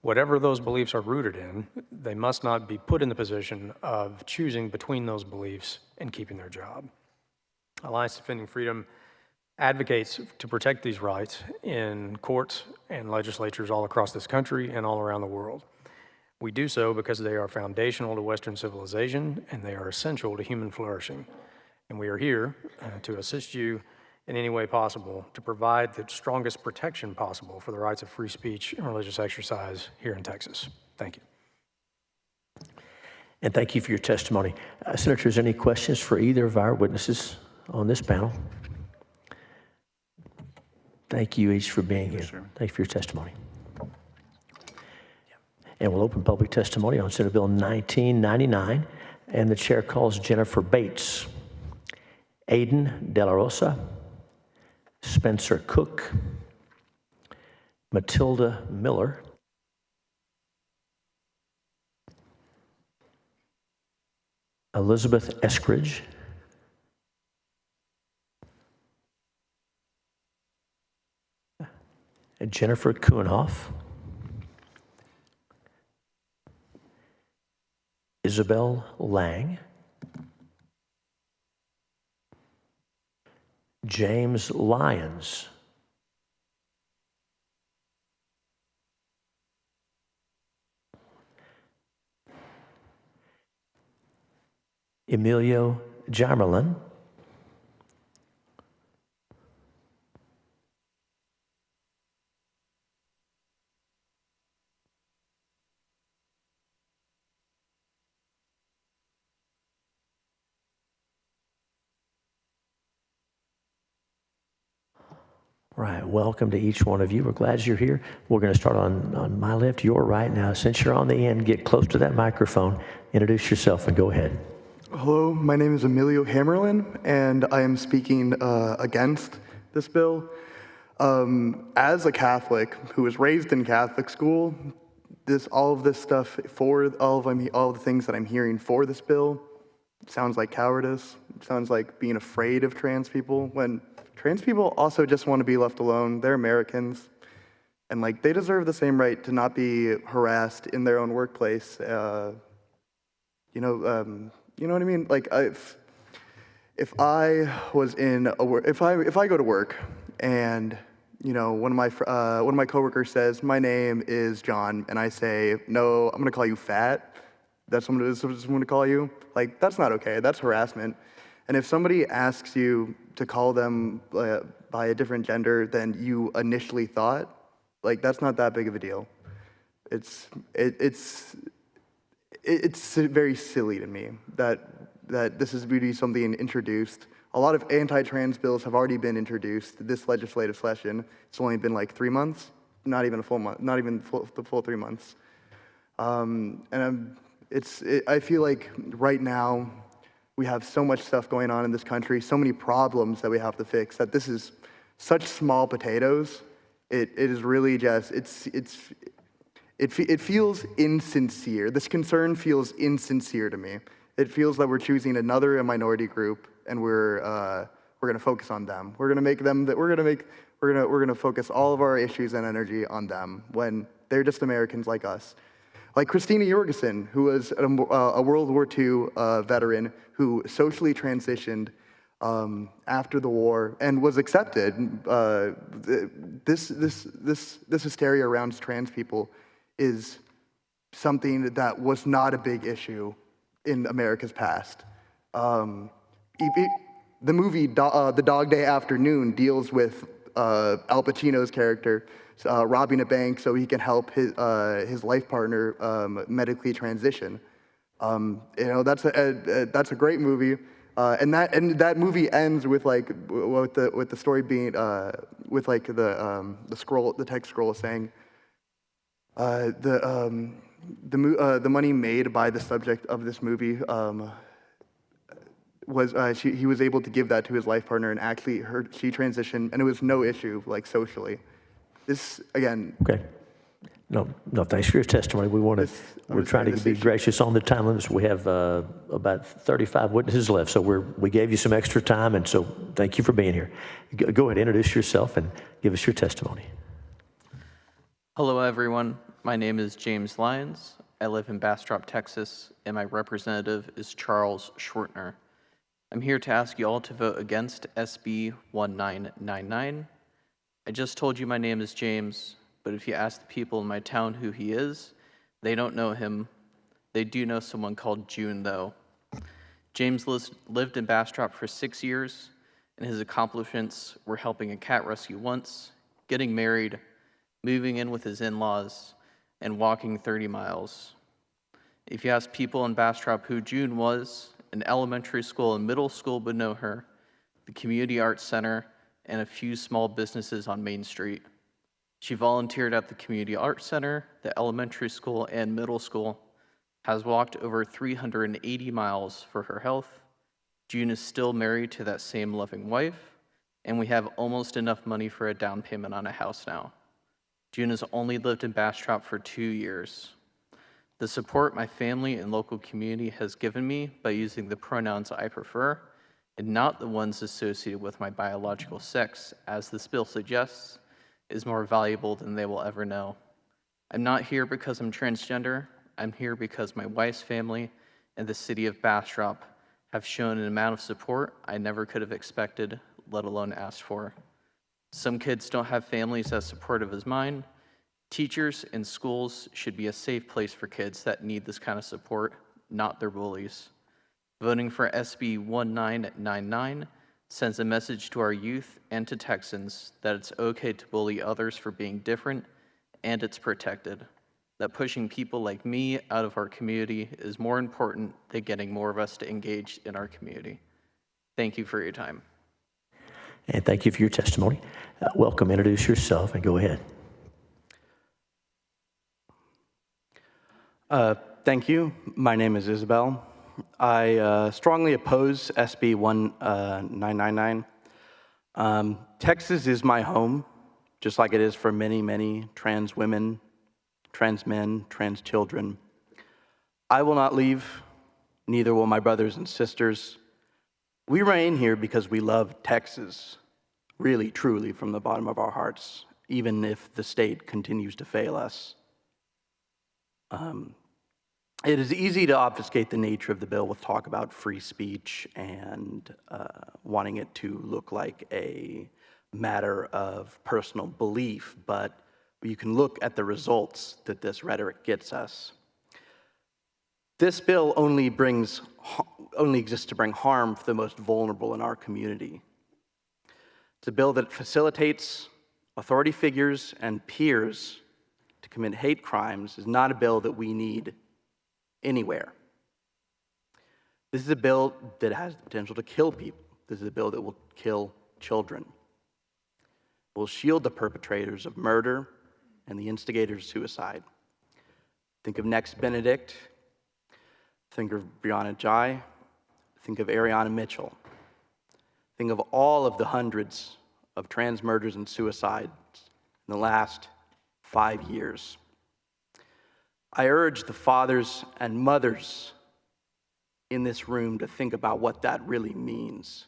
Whatever those beliefs are rooted in, they must not be put in the position of choosing between those beliefs and keeping their job. Alliance Defending Freedom advocates to protect these rights in courts and legislatures all across this country and all around the world. We do so because they are foundational to Western civilization and they are essential to human flourishing. And we are here to assist you in any way possible to provide the strongest protection possible for the rights of free speech and religious exercise here in Texas. Thank you. And thank you for your testimony. Senators, any questions for either of our witnesses on this panel? Thank you each for being here. Thank you for your testimony. And we'll open public testimony on Senate Bill 1999, and the chair calls Jennifer Bates, Aiden De La Rosa, Spencer Cook, Matilda Miller, Elizabeth Eskridge, Jennifer Kuhnhoff, Isabel Lang, James Lyons, Emilio Jamerlin, All right, welcome to each one of you. We're glad you're here. We're going to start on my left, your right. Now, since you're on the end, get close to that microphone, introduce yourself, and go ahead. Hello, my name is Emilio Hammerlin, and I am speaking against this bill. As a Catholic who was raised in Catholic school, all of this stuff for all the things that I'm hearing for this bill sounds like cowardice. It sounds like being afraid of trans people, when trans people also just want to be left alone. They're Americans, and like they deserve the same right to not be harassed in their own workplace. You know what I mean? Like if I was in if I go to work and one of my coworkers says my name is John, and I say no, I'm gonna call you fat. That's what I'm gonna call you. Like that's not okay. That's harassment. And if somebody asks you to call them by a different gender than you initially thought, like that's not that big of a deal. It's very silly to me that this is really something introduced. A lot of anti-trans bills have already been introduced this legislative session. It's only been like 3 months, not even a full month, not even the full 3 months. I feel like right now we have so much stuff going on in this country, so many problems that we have to fix, that this is such small potatoes. It is really just it feels insincere. This concern feels insincere to me. It feels that we're choosing another minority group, and we're going to focus on them. We're going to make them that we're going to focus all of our issues and energy on them when they're just Americans like us. Like Christina Jorgensen, who was a World War II veteran who socially transitioned after the war and was accepted. This hysteria around trans people is something that was not a big issue in America's past. The movie The Dog Day Afternoon deals with Al Pacino's character robbing a bank so he can help his life partner medically transition. That's a great movie, and that movie ends with like with the story being with like the text scroll saying the money made by the subject of this movie was he was able to give that to his life partner, and actually she transitioned, and it was no issue like socially. This again. Okay. No, thanks for your testimony. We're trying to be gracious on the time limits. We have about 35 witnesses left, so we gave you some extra time, and so thank you for being here. Go ahead, introduce yourself and give us your testimony. Hello, everyone. My name is James Lyons. I live in Bastrop, Texas, and my representative is Charles Schwertner. I'm here to ask you all to vote against SB 1999. I just told you my name is James, but if you ask the people in my town who he is, they don't know him. They do know someone called June, though. James lived in Bastrop for 6 years, and his accomplishments were helping a cat rescue once, getting married, moving in with his in-laws, and walking 30 miles. If you ask people in Bastrop who June was, an elementary school and middle school would know her, the Community Arts Center, and a few small businesses on Main Street. She volunteered at the Community Arts Center, the elementary school, and middle school, has walked over 380 miles for her health. June is still married to that same loving wife, and we have almost enough money for a down payment on a house now. June has only lived in Bastrop for 2 years. the support my family and local community has given me by using the pronouns I prefer and not the ones associated with my biological sex, as this bill suggests, is more valuable than they will ever know. I'm not here because I'm transgender. I'm here because my wife's family and the city of Bastrop have shown an amount of support I never could have expected, let alone asked for. Some kids don't have families as supportive as mine. Teachers and schools should be a safe place for kids that need this kind of support, not their bullies. Voting for SB 1999 sends a message to our youth and to Texans that it's okay to bully others for being different, and it's protected. That pushing people like me out of our community is more important than getting more of us to engage in our community. Thank you for your time. And thank you for your testimony. Welcome, introduce yourself and go ahead. Thank you. My name is Isabel. I strongly oppose SB 1999. Texas is my home, just like it is for many, many trans women, trans men, trans children. I will not leave, neither will my brothers and sisters. We remain here because we love Texas, really, truly, from the bottom of our hearts, even if the state continues to fail us. It is easy to obfuscate the nature of the bill with talk about free speech and wanting it to look like a matter of personal belief, but you can look at the results that this rhetoric gets us. This bill only exists to bring harm for the most vulnerable in our community. It's a bill that facilitates authority figures and peers to commit hate crimes. Is not a bill that we need anywhere. This is a bill that has the potential to kill people. This is a bill that will kill children. It will shield the perpetrators of murder and the instigators of suicide. Think of Next Benedict. Think of Brianna Jai. Think of Ariana Mitchell. Think of all of the hundreds of trans murders and suicides in the last 5 years. I urge the fathers and mothers in this room to think about what that really means.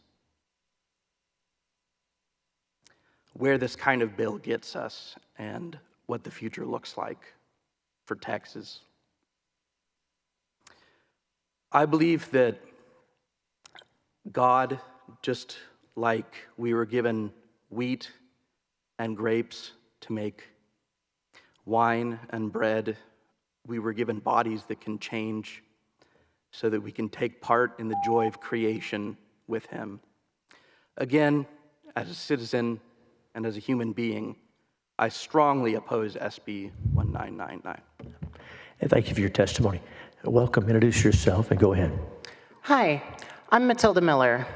Where this kind of bill gets us and what the future looks like for Texas. I believe that God, just like we were given wheat and grapes to make wine and bread, we were given bodies that can change so that we can take part in the joy of creation with Him. Again, as a citizen and as a human being, I strongly oppose SB 1999. And thank you for your testimony. Welcome, introduce yourself and go ahead. Hi, I'm Matilda Miller,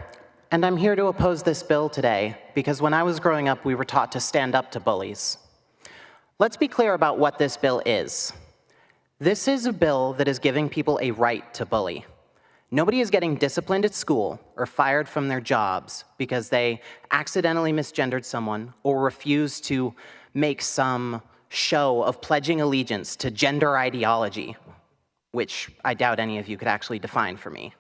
and I'm here to oppose this bill today because when I was growing up, we were taught to stand up to bullies. Let's be clear about what this bill is. This is a bill that is giving people a right to bully. Nobody is getting disciplined at school or fired from their jobs because they accidentally misgendered someone or refused to make some show of pledging allegiance to gender ideology, which I doubt any of you could actually define for me.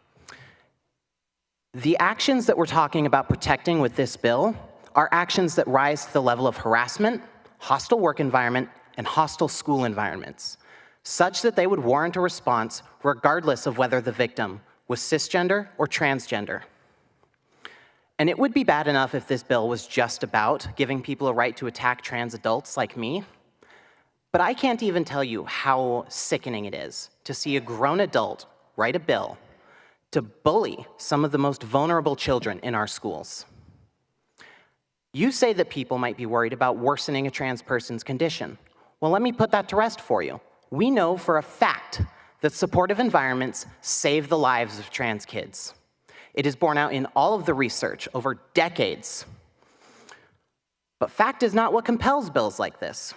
The actions that we're talking about protecting with this bill are actions that rise to the level of harassment, hostile work environment, and hostile school environments, such that they would warrant a response regardless of whether the victim was cisgender or transgender. And it would be bad enough if this bill was just about giving people a right to attack trans adults like me, but I can't even tell you how sickening it is to see a grown adult write a bill to bully some of the most vulnerable children in our schools. You say that people might be worried about worsening a trans person's condition. Well, let me put that to rest for you. We know for a fact that supportive environments save the lives of trans kids. It is borne out in all of the research over decades. But fact is not what compels bills like this.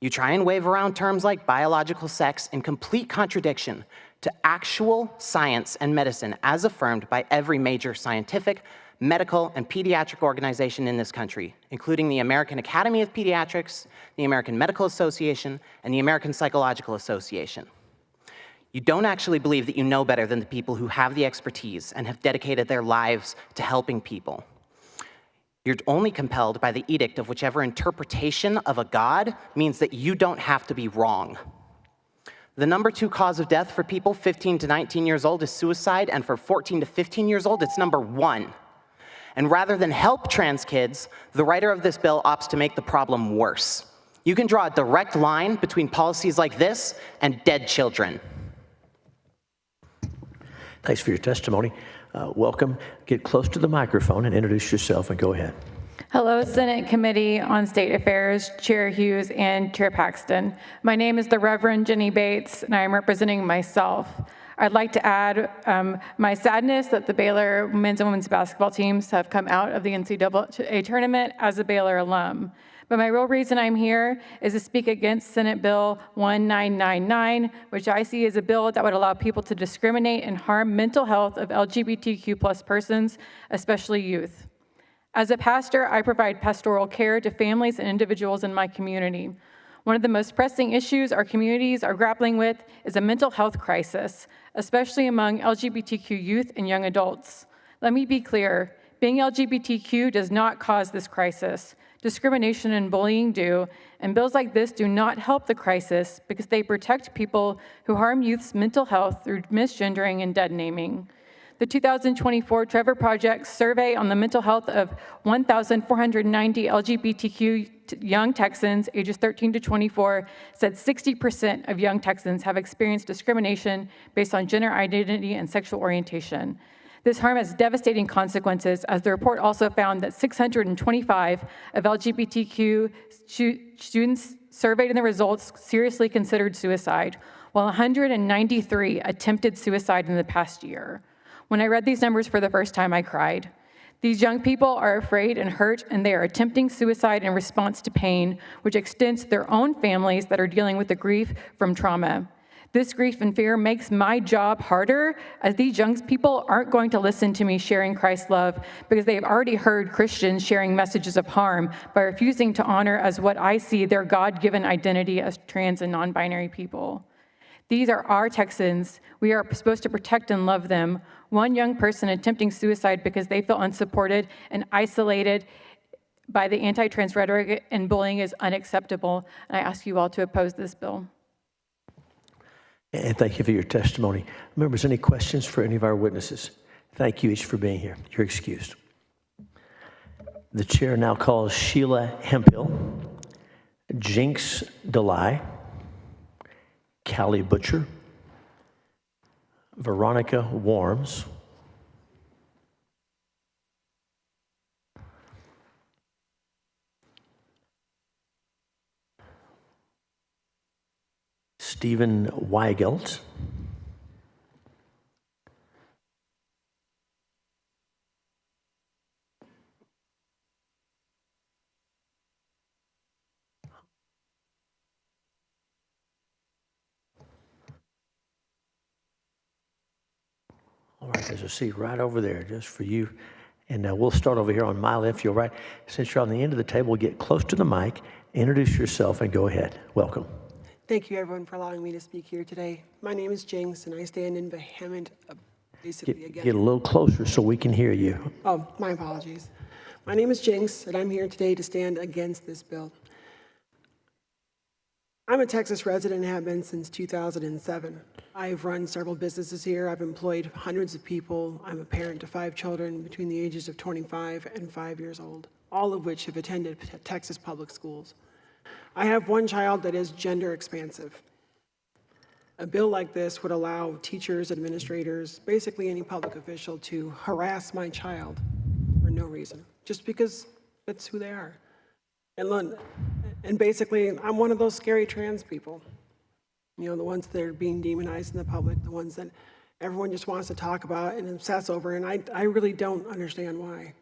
You try and wave around terms like biological sex in complete contradiction to actual science and medicine as affirmed by every major scientific, medical, and pediatric organization in this country, including the American Academy of Pediatrics, the American Medical Association, and the American Psychological Association. You don't actually believe that you know better than the people who have the expertise and have dedicated their lives to helping people. You're only compelled by the edict of whichever interpretation of a God means that you don't have to be wrong. The number 2 cause of death for people 15 to 19 years old is suicide, and for 14 to 15 years old, it's number 1. And rather than help trans kids, the writer of this bill opts to make the problem worse. You can draw a direct line between policies like this and dead children. Thanks for your testimony. Welcome. Get close to the microphone and introduce yourself and go ahead. Hello, Senate Committee on State Affairs, Chair Hughes and Chair Paxton. My name is the Reverend Jenny Bates, and I am representing myself. I'd like to add my sadness that the Baylor men's and women's basketball teams have come out of the NCAA tournament as a Baylor alum. But my real reason I'm here is to speak against Senate Bill 1999, which I see as a bill that would allow people to discriminate and harm mental health of LGBTQ+ persons, especially youth. As a pastor, I provide pastoral care to families and individuals in my community. One of the most pressing issues our communities are grappling with is a mental health crisis, especially among LGBTQ youth and young adults. Let me be clear, being LGBTQ does not cause this crisis. Discrimination and bullying do, and bills like this do not help the crisis because they protect people who harm youth's mental health through misgendering and dead naming. The 2024 Trevor Project survey on the mental health of 1,490 LGBTQ young Texans ages 13 to 24 said 60% of young Texans have experienced discrimination based on gender identity and sexual orientation. This harm has devastating consequences, as the report also found that 625 of LGBTQ students surveyed in the results seriously considered suicide, while 193 attempted suicide in the past year. When I read these numbers for the first time, I cried. These young people are afraid and hurt, and they are attempting suicide in response to pain, which extends to their own families that are dealing with the grief from trauma. This grief and fear makes my job harder, as these young people aren't going to listen to me sharing Christ's love because they've already heard Christians sharing messages of harm by refusing to honor as what I see their God-given identity as trans and non-binary people. These are our Texans. We are supposed to protect and love them. One young person attempting suicide because they feel unsupported and isolated by the anti-trans rhetoric and bullying is unacceptable. And I ask you all to oppose this bill. And thank you for your testimony. Members, any questions for any of our witnesses? Thank you each for being here. You're excused. The chair now calls Sheila Hemphill, Jinx Delay, Callie Butcher, Veronica Warms, Stephen Weigelt, all right, there's a seat right over there just for you. And we'll start over here on my left, your right. Since you're on the end of the table, get close to the mic, introduce yourself, and go ahead. Welcome. Thank you, everyone, for allowing me to speak here today. My name is Jinx, and I stand in vehement, basically against. Get a little closer so we can hear you. Oh, my apologies. My name is Jinx, and I'm here today to stand against this bill. I'm a Texas resident and have been since 2007. I've run several businesses here. I've employed hundreds of people. I'm a parent to 5 children between the ages of 25 and 5 years old, all of which have attended Texas public schools. I have one child that is gender expansive. A bill like this would allow teachers, administrators, basically any public official to harass my child for no reason, just because that's who they are. And basically, I'm one of those scary trans people. You know, the ones that are being demonized in the public, the ones that everyone just wants to talk about and obsess over, and I really don't understand why.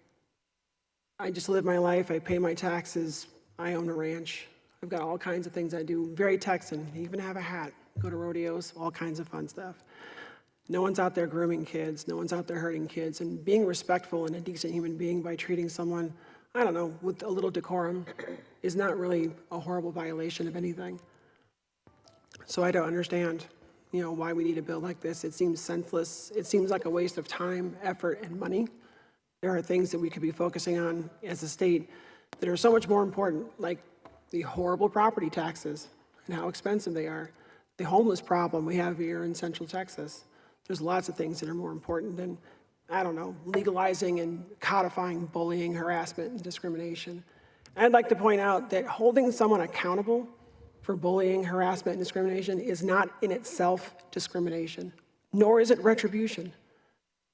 I just live my life, I pay my taxes, I own a ranch. I've got all kinds of things I do, very Texan, even have a hat, go to rodeos, all kinds of fun stuff. No one's out there grooming kids, no one's out there hurting kids, and being respectful and a decent human being by treating someone, I don't know, with a little decorum is not really a horrible violation of anything. So I don't understand why we need a bill like this. It seems senseless. It seems like a waste of time, effort, and money. There are things that we could be focusing on as a state that are so much more important, like the horrible property taxes and how expensive they are, the homeless problem we have here in Central Texas. There's lots of things that are more important than, I don't know, legalizing and codifying bullying, harassment, and discrimination. I'd like to point out that holding someone accountable for bullying, harassment, and discrimination is not in itself discrimination, nor is it retribution.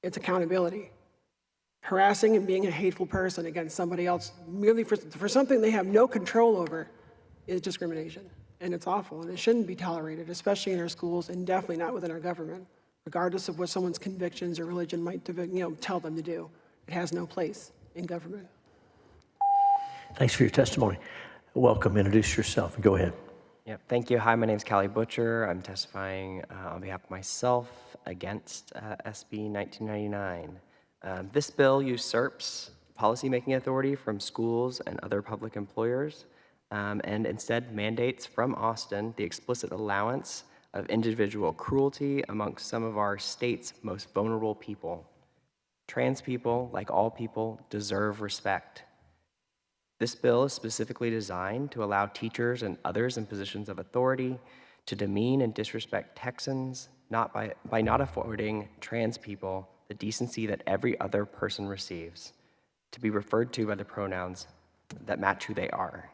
It's accountability. Harassing and being a hateful person against somebody else merely for something they have no control over is discrimination. And it's awful, and it shouldn't be tolerated, especially in our schools and definitely not within our government, regardless of what someone's convictions or religion might tell them to do. It has no place in government. Thanks for your testimony. Welcome. Introduce yourself and go ahead. Yep, thank you. Hi, my name is Callie Butcher. I'm testifying on behalf of myself against SB 1999. This bill usurps policymaking authority from schools and other public employers and instead mandates from Austin the explicit allowance of individual cruelty amongst some of our state's most vulnerable people. Trans people, like all people, deserve respect. This bill is specifically designed to allow teachers and others in positions of authority to demean and disrespect Texans by not affording trans people the decency that every other person receives, to be referred to by the pronouns that match who they are.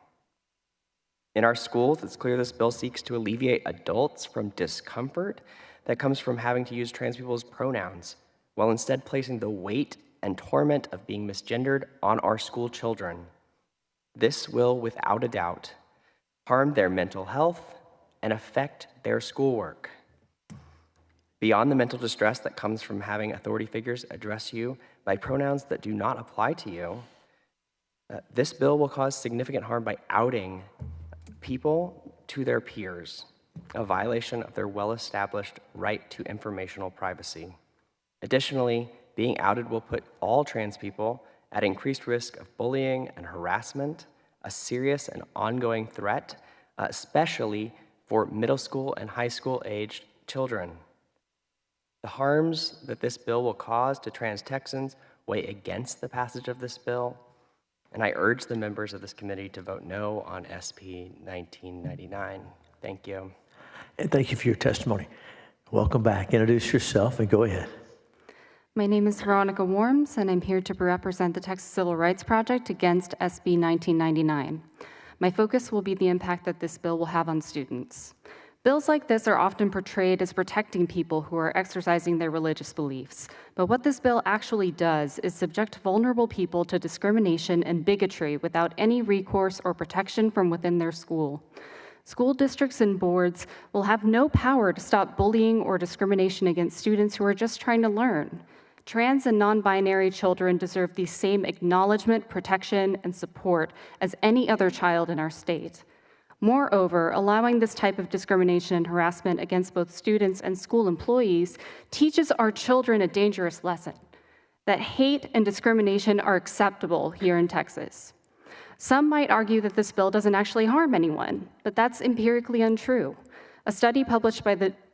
In our schools, it's clear this bill seeks to alleviate adults from discomfort that comes from having to use trans people's pronouns, while instead placing the weight and torment of being misgendered on our school children. This will, without a doubt, harm their mental health and affect their schoolwork. Beyond the mental distress that comes from having authority figures address you by pronouns that do not apply to you, this bill will cause significant harm by outing people to their peers, a violation of their well-established right to informational privacy. Additionally, being outed will put all trans people at increased risk of bullying and harassment, a serious and ongoing threat, especially for middle school and high school aged children. The harms that this bill will cause to trans Texans weigh against the passage of this bill, and I urge the members of this committee to vote no on SB 1999. Thank you. And thank you for your testimony. Welcome back. Introduce yourself and go ahead. My name is Veronica Worms, and I'm here to represent the Texas Civil Rights Project against SB 1999. My focus will be the impact that this bill will have on students. Bills like this are often portrayed as protecting people who are exercising their religious beliefs. But what this bill actually does is subject vulnerable people to discrimination and bigotry without any recourse or protection from within their school. School districts and boards will have no power to stop bullying or discrimination against students who are just trying to learn. Trans and non-binary children deserve the same acknowledgement, protection, and support as any other child in our state. Moreover, allowing this type of discrimination and harassment against both students and school employees teaches our children a dangerous lesson, that hate and discrimination are acceptable here in Texas. Some might argue that this bill doesn't actually harm anyone, but that's empirically untrue. A study published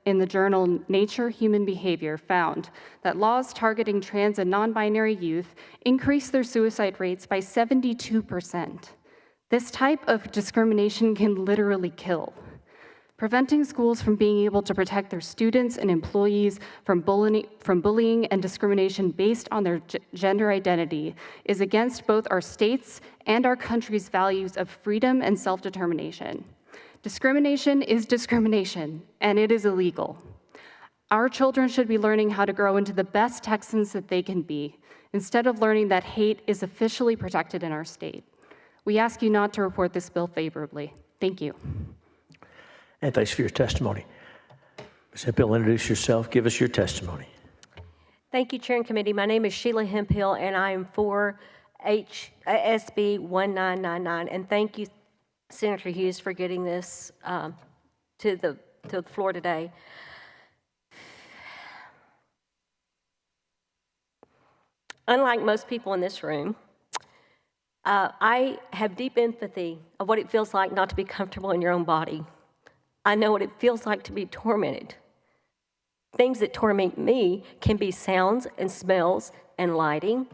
in the journal Nature Human Behavior found that laws targeting trans and non-binary youth increase their suicide rates by 72%. This type of discrimination can literally kill. Preventing schools from being able to protect their students and employees from bullying and discrimination based on their gender identity is against both our state's and our country's values of freedom and self-determination. Discrimination is discrimination, and it is illegal. Our children should be learning how to grow into the best Texans that they can be, instead of learning that hate is officially protected in our state. We ask you not to report this bill favorably. Thank you. And thanks for your testimony. Ms. Hemphill, introduce yourself. Give us your testimony. Thank you, Chair and Committee. My name is Sheila Hemphill, and I am for SB 1999. And thank you, Senator Hughes, for getting this to the floor today. Unlike most people in this room, I have deep empathy of what it feels like not to be comfortable in your own body. I know what it feels like to be tormented Things that torment me can be sounds and smells and lighting,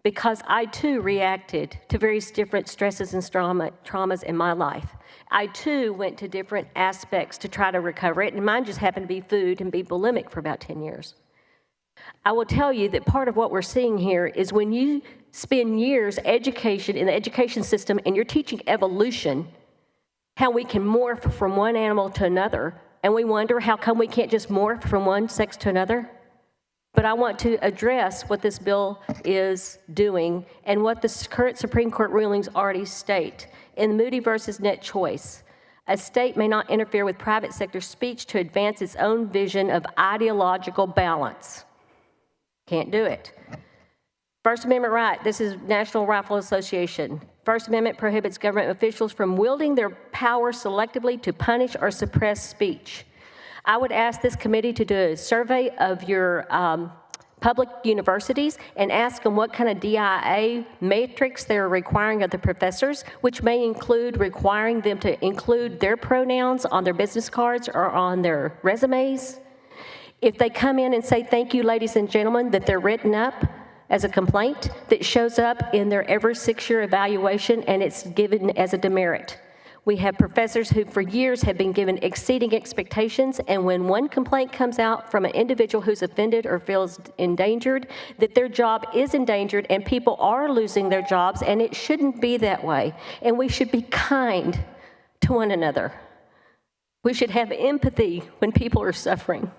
because I too reacted to various different stresses and traumas in my life. I too went to different aspects to try to recover it, and mine just happened to be food and be bulimic for about 10 years. I will tell you that part of what we're seeing here is when you spend years education in the education system and you're teaching evolution, how we can morph from one animal to another, and we wonder how come we can't just morph from one sex to another. But I want to address what this bill is doing and what the current Supreme Court rulings already state. In Moody versus Net Choice, a state may not interfere with private sector speech to advance its own vision of ideological balance. Can't do it. First Amendment right, this is National Rifle Association. First Amendment prohibits government officials from wielding their power selectively to punish or suppress speech. I would ask this committee to do a survey of your public universities and ask them what kind of DIA matrix they're requiring of the professors, which may include requiring them to include their pronouns on their business cards or on their resumes. If they come in and say, thank you, ladies and gentlemen, that they're written up as a complaint that shows up in their every 6-year evaluation and it's given as a demerit. We have professors who for years have been given exceeding expectations, and when one complaint comes out from an individual who's offended or feels endangered, that their job is endangered and people are losing their jobs, and it shouldn't be that way. And we should be kind to one another. We should have empathy when people are suffering.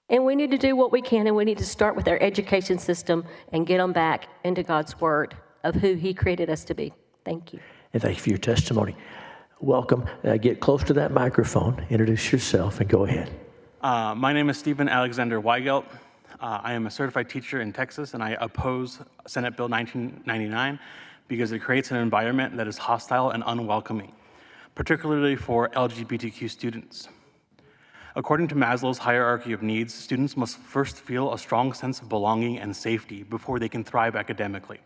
And we need to do what we can, and we need to start with our education system and get them back into God's Word of who He created us to be. Thank you. And thank you for your testimony. Welcome. Get close to that microphone. Introduce yourself and go ahead. My name is Stephen Alexander Weigelt. I am a certified teacher in Texas, and I oppose Senate Bill 1999 because it creates an environment that is hostile and unwelcoming, particularly for LGBTQ students. According to Maslow's hierarchy of needs, students must first feel a strong sense of belonging and safety before they can thrive academically.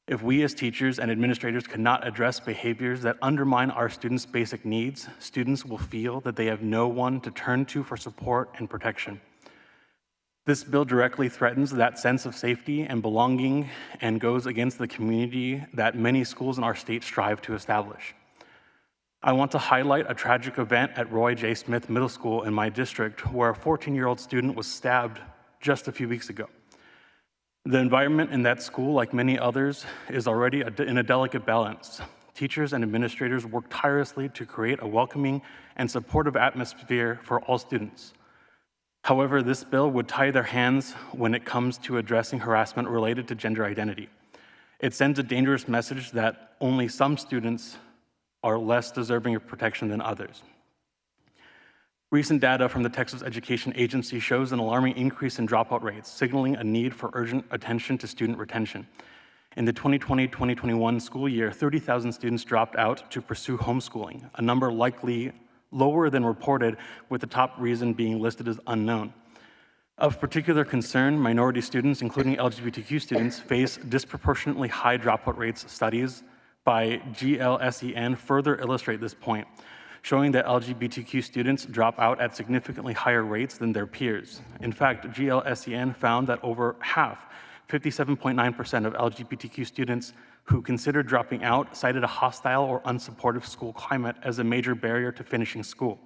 If we as teachers and administrators cannot address behaviors that undermine our students' basic needs, students will feel that they have no one to turn to for support and protection. This bill directly threatens that sense of safety and belonging and goes against the community that many schools in our state strive to establish. I want to highlight a tragic event at Roy J. Smith Middle School in my district where a 14-year-old student was stabbed just a few weeks ago. The environment in that school, like many others, is already in a delicate balance. Teachers and administrators work tirelessly to create a welcoming and supportive atmosphere for all students. However, this bill would tie their hands when it comes to addressing harassment related to gender identity. It sends a dangerous message that only some students are less deserving of protection than others. Recent data from the Texas Education Agency shows an alarming increase in dropout rates, signaling a need for urgent attention to student retention. In the 2020-2021 school year, 30,000 students dropped out to pursue homeschooling, a number likely lower than reported, with the top reason being listed as unknown. Of particular concern, minority students, including LGBTQ students, face disproportionately high dropout rates. Studies by GLSEN further illustrate this point, showing that LGBTQ students drop out at significantly higher rates than their peers. In fact, GLSEN found that over half, 57.9% of LGBTQ students who considered dropping out cited a hostile or unsupportive school climate as a major barrier to finishing school.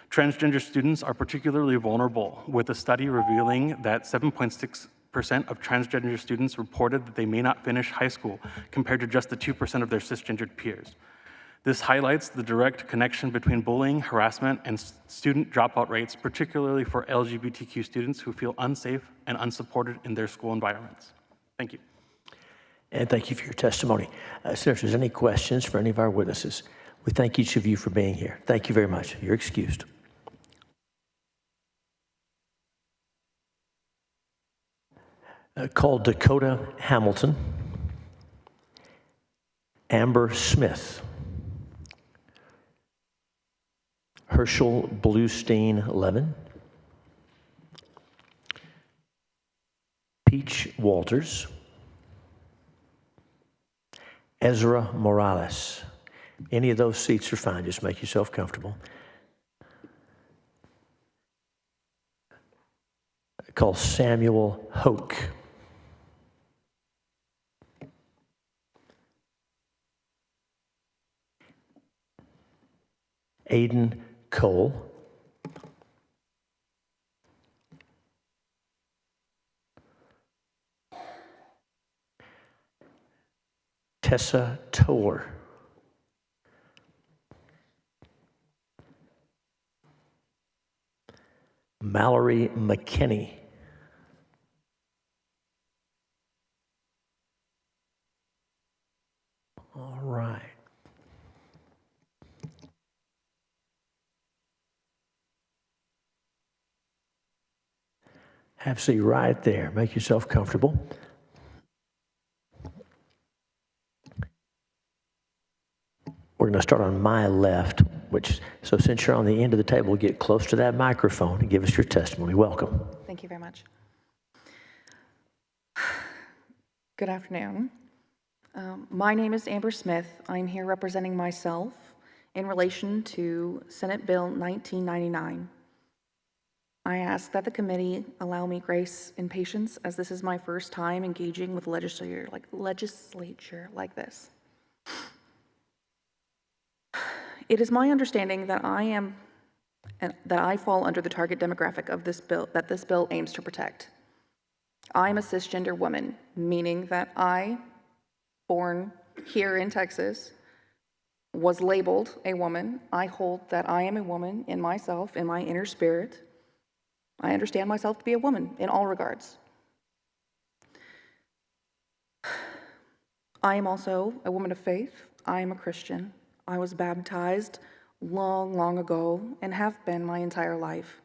Transgender students are particularly vulnerable, with a study revealing that 7.6% of transgender students reported that they may not finish high school, compared to just the 2% of their cisgendered peers. This highlights the direct connection between bullying, harassment, and student dropout rates, particularly for LGBTQ students who feel unsafe and unsupported in their school environments. Thank you. And thank you for your testimony. Sir, if there's any questions for any of our witnesses, we thank each of you for being here. Thank you very much. You're excused. Called Dakota Hamilton, Amber Smith, Herschel Bluestein Levin, Peach Walters, Ezra Morales. Any of those seats are fine. Just make yourself comfortable. call Samuel Hoke. Aiden Cole. Tessa Toer. Mallory McKinney. All right. Have a seat right there. Make yourself comfortable. We're going to start on my left, so since you're on the end of the table, get close to that microphone and give us your testimony. Welcome. Thank you very much. Good afternoon. My name is Amber Smith. I'm here representing myself in relation to Senate Bill 1999. I ask that the committee allow me grace and patience, as this is my first time engaging with legislature like this. It is my understanding that I fall under the target demographic of this bill that this bill aims to protect. I'm a cisgender woman, meaning that I, born here in Texas, was labeled a woman. I hold that I am a woman in myself, in my inner spirit. I understand myself to be a woman in all regards. I am also a woman of faith. I am a Christian. I was baptized long, long ago and have been my entire life.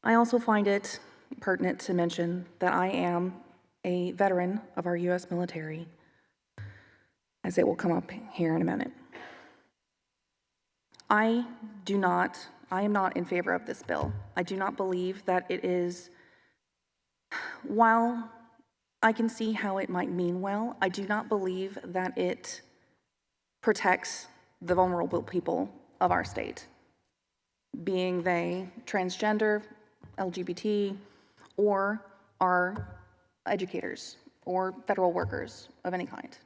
I also find it pertinent to mention that I am a veteran of our U.S. military, as it will come up here in a minute. I am not in favor of this bill. I do not believe that it is, while I can see how it might mean well, I do not believe that it protects the vulnerable people of our state, being they transgender, LGBT, or our educators or federal workers of any kind.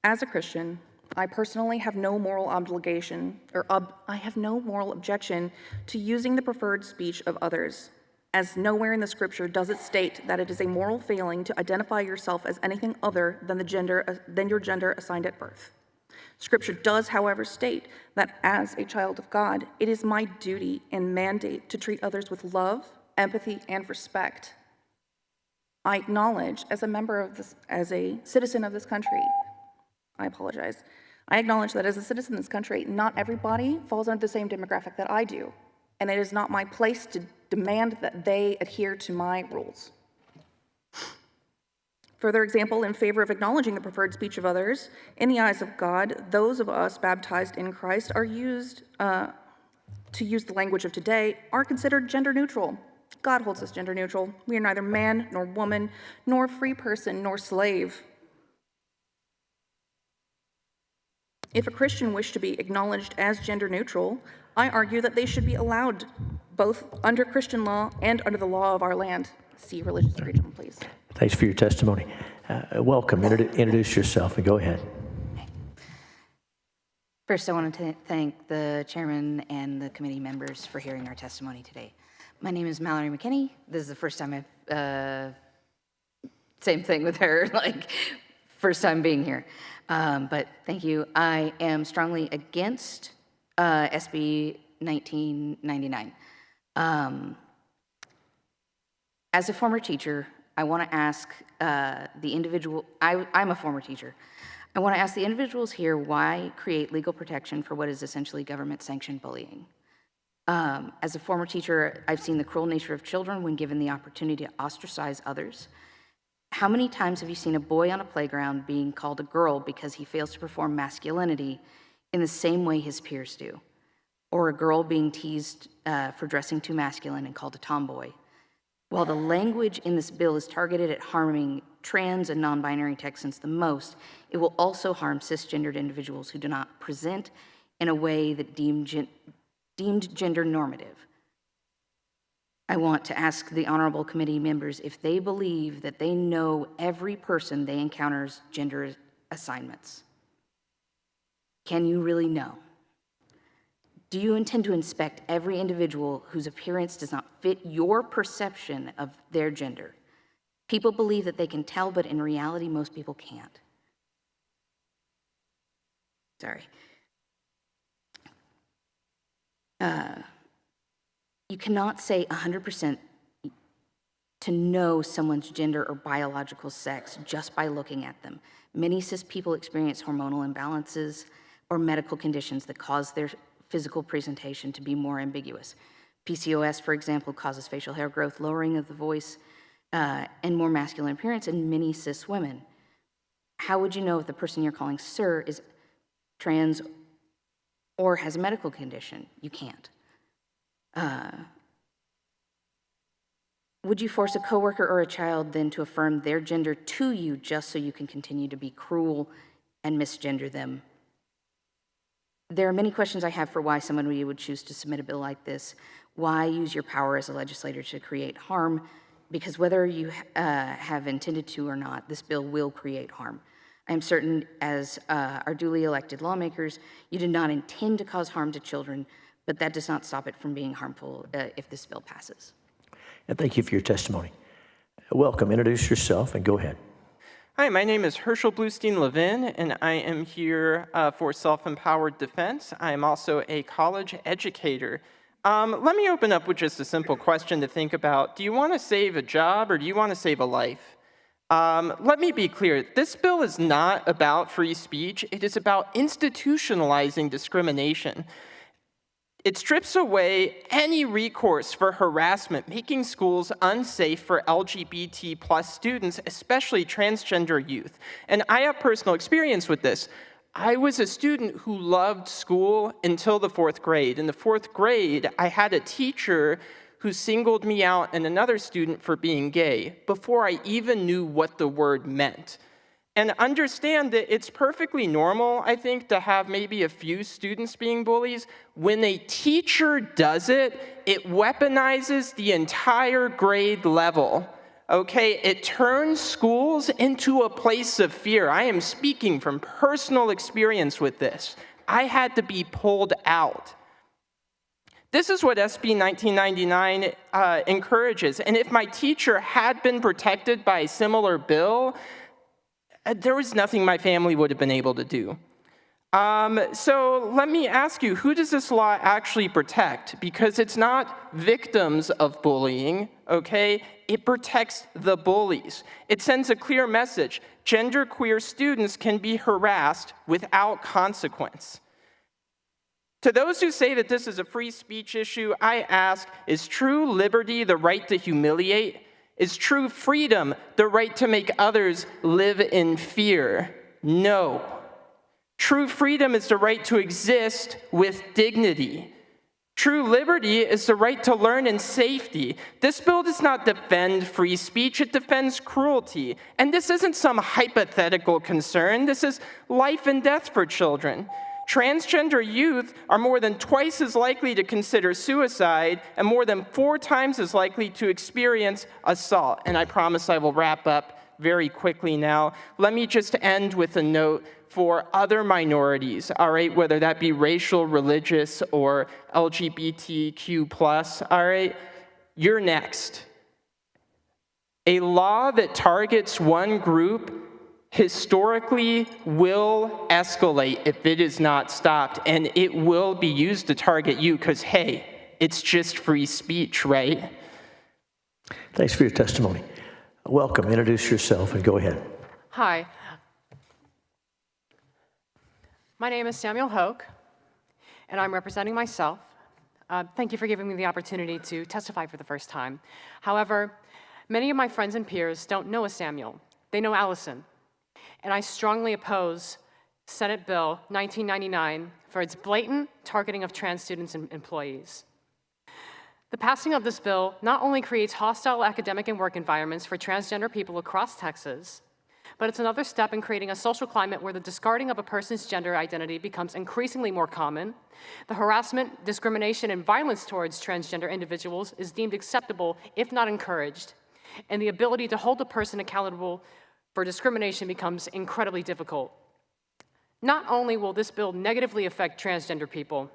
As a Christian, I personally have no moral obligation, I have no moral objection to using the preferred speech of others, as nowhere in the scripture does it state that it is a moral failing to identify yourself as anything other than your gender assigned at birth. Scripture does, however, state that as a child of God, it is my duty and mandate to treat others with love, empathy, and respect. I acknowledge, as a citizen of this country, I apologize. I acknowledge that as a citizen of this country, not everybody falls under the same demographic that I do, and it is not my place to demand that they adhere to my rules. Further example, in favor of acknowledging the preferred speech of others, in the eyes of God, those of us baptized in Christ are used, to use the language of today, are considered gender neutral. God holds us gender neutral. We are neither man nor woman, nor free person nor slave. If a Christian wished to be acknowledged as gender neutral, I argue that they should be allowed both under Christian law and under the law of our land. See religious freedom, please. Thanks for your testimony. Welcome. Introduce yourself and go ahead. First, I want to thank the chairman and the committee members for hearing our testimony today. My name is Mallory McKinney. This is the first time same thing with her, first time being here. But thank you. I am strongly against SB 1999. As a former teacher, I want to ask the individual, I'm a former teacher. I want to ask the individuals here why create legal protection for what is essentially government-sanctioned bullying. As a former teacher, I've seen the cruel nature of children when given the opportunity to ostracize others. How many times have you seen a boy on a playground being called a girl because he fails to perform masculinity in the same way his peers do? Or a girl being teased for dressing too masculine and called a tomboy? While the language in this bill is targeted at harming trans and non-binary Texans the most, it will also harm cisgendered individuals who do not present in a way that deemed gender normative. I want to ask the honorable committee members if they believe that they know every person they encounter's gender assignments. Can you really know? Do you intend to inspect every individual whose appearance does not fit your perception of their gender? People believe that they can tell, but in reality, most people can't. Sorry. You cannot say 100% to know someone's gender or biological sex just by looking at them. Many cis people experience hormonal imbalances or medical conditions that cause their physical presentation to be more ambiguous. PCOS, for example, causes facial hair growth, lowering of the voice, and more masculine appearance in many cis women. How would you know if the person you're calling sir is trans or has a medical condition? You can't. Would you force a coworker or a child then to affirm their gender to you just so you can continue to be cruel and misgender them? There are many questions I have for why someone would choose to submit a bill like this. Why use your power as a legislator to create harm? Because whether you have intended to or not, this bill will create harm. I am certain, as our duly elected lawmakers, you did not intend to cause harm to children, but that does not stop it from being harmful if this bill passes. And thank you for your testimony. Welcome. Introduce yourself and go ahead. Hi, my name is Herschel Bluestein-Levin, and I am here for Self-Empowered Defense. I am also a college educator. Let me open up with just a simple question to think about. Do you want to save a job or do you want to save a life? Let me be clear. This bill is not about free speech. It is about institutionalizing discrimination. It strips away any recourse for harassment, making schools unsafe for LGBT plus students, especially transgender youth. And I have personal experience with this. I was a student who loved school until the 4th grade. In the 4th grade, I had a teacher who singled me out and another student for being gay before I even knew what the word meant. And understand that it's perfectly normal, I think, to have maybe a few students being bullies. When a teacher does it, it weaponizes the entire grade level. Okay, it turns schools into a place of fear. I am speaking from personal experience with this. I had to be pulled out. This is what SB 1999 encourages. And if my teacher had been protected by a similar bill, there was nothing my family would have been able to do. So let me ask you, who does this law actually protect? Because it's not victims of bullying, okay? It protects the bullies. It sends a clear message. Genderqueer students can be harassed without consequence. To those who say that this is a free speech issue, I ask, is true liberty the right to humiliate? Is true freedom the right to make others live in fear? No. True freedom is the right to exist with dignity. True liberty is the right to learn in safety. This bill does not defend free speech, it defends cruelty. And this isn't some hypothetical concern, this is life and death for children. Transgender youth are more than twice as likely to consider suicide and more than 4 times as likely to experience assault. And I promise I will wrap up very quickly now. Let me just end with a note for other minorities, all right, whether that be racial, religious, or LGBTQ+, all right? You're next. A law that targets one group historically will escalate if it is not stopped, and it will be used to target you because, hey, it's just free speech, right? Thanks for your testimony. Welcome. Introduce yourself and go ahead. Hi. My name is Samuel Hoke, and I'm representing myself. Thank you for giving me the opportunity to testify for the first time. However, many of my friends and peers don't know a Samuel. They know Allison. And I strongly oppose Senate Bill 1999 for its blatant targeting of trans students and employees. The passing of this bill not only creates hostile academic and work environments for transgender people across Texas, but it's another step in creating a social climate where the discarding of a person's gender identity becomes increasingly more common. The harassment, discrimination, and violence towards transgender individuals is deemed acceptable, if not encouraged, and the ability to hold a person accountable for discrimination becomes incredibly difficult. Not only will this bill negatively affect transgender people,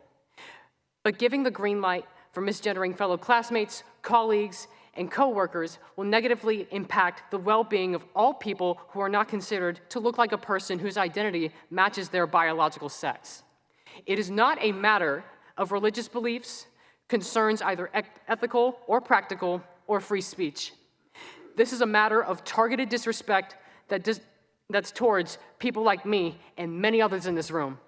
but giving the green light for misgendering fellow classmates, colleagues, and coworkers will negatively impact the well-being of all people who are not considered to look like a person whose identity matches their biological sex. It is not a matter of religious beliefs, concerns either ethical or practical, or free speech. This is a matter of targeted disrespect that's towards people like me and many others in this room.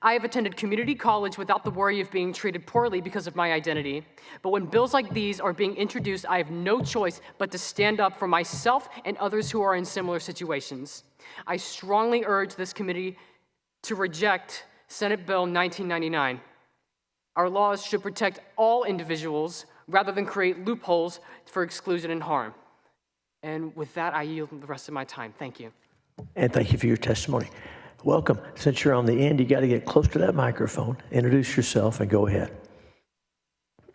I have attended community college without the worry of being treated poorly because of my identity. But when bills like these are being introduced, I have no choice but to stand up for myself and others who are in similar situations. I strongly urge this committee to reject Senate Bill 1999. Our laws should protect all individuals rather than create loopholes for exclusion and harm. And with that, I yield the rest of my time. Thank you. And thank you for your testimony. Welcome. Since you're on the end, you got to get close to that microphone. Introduce yourself and go ahead.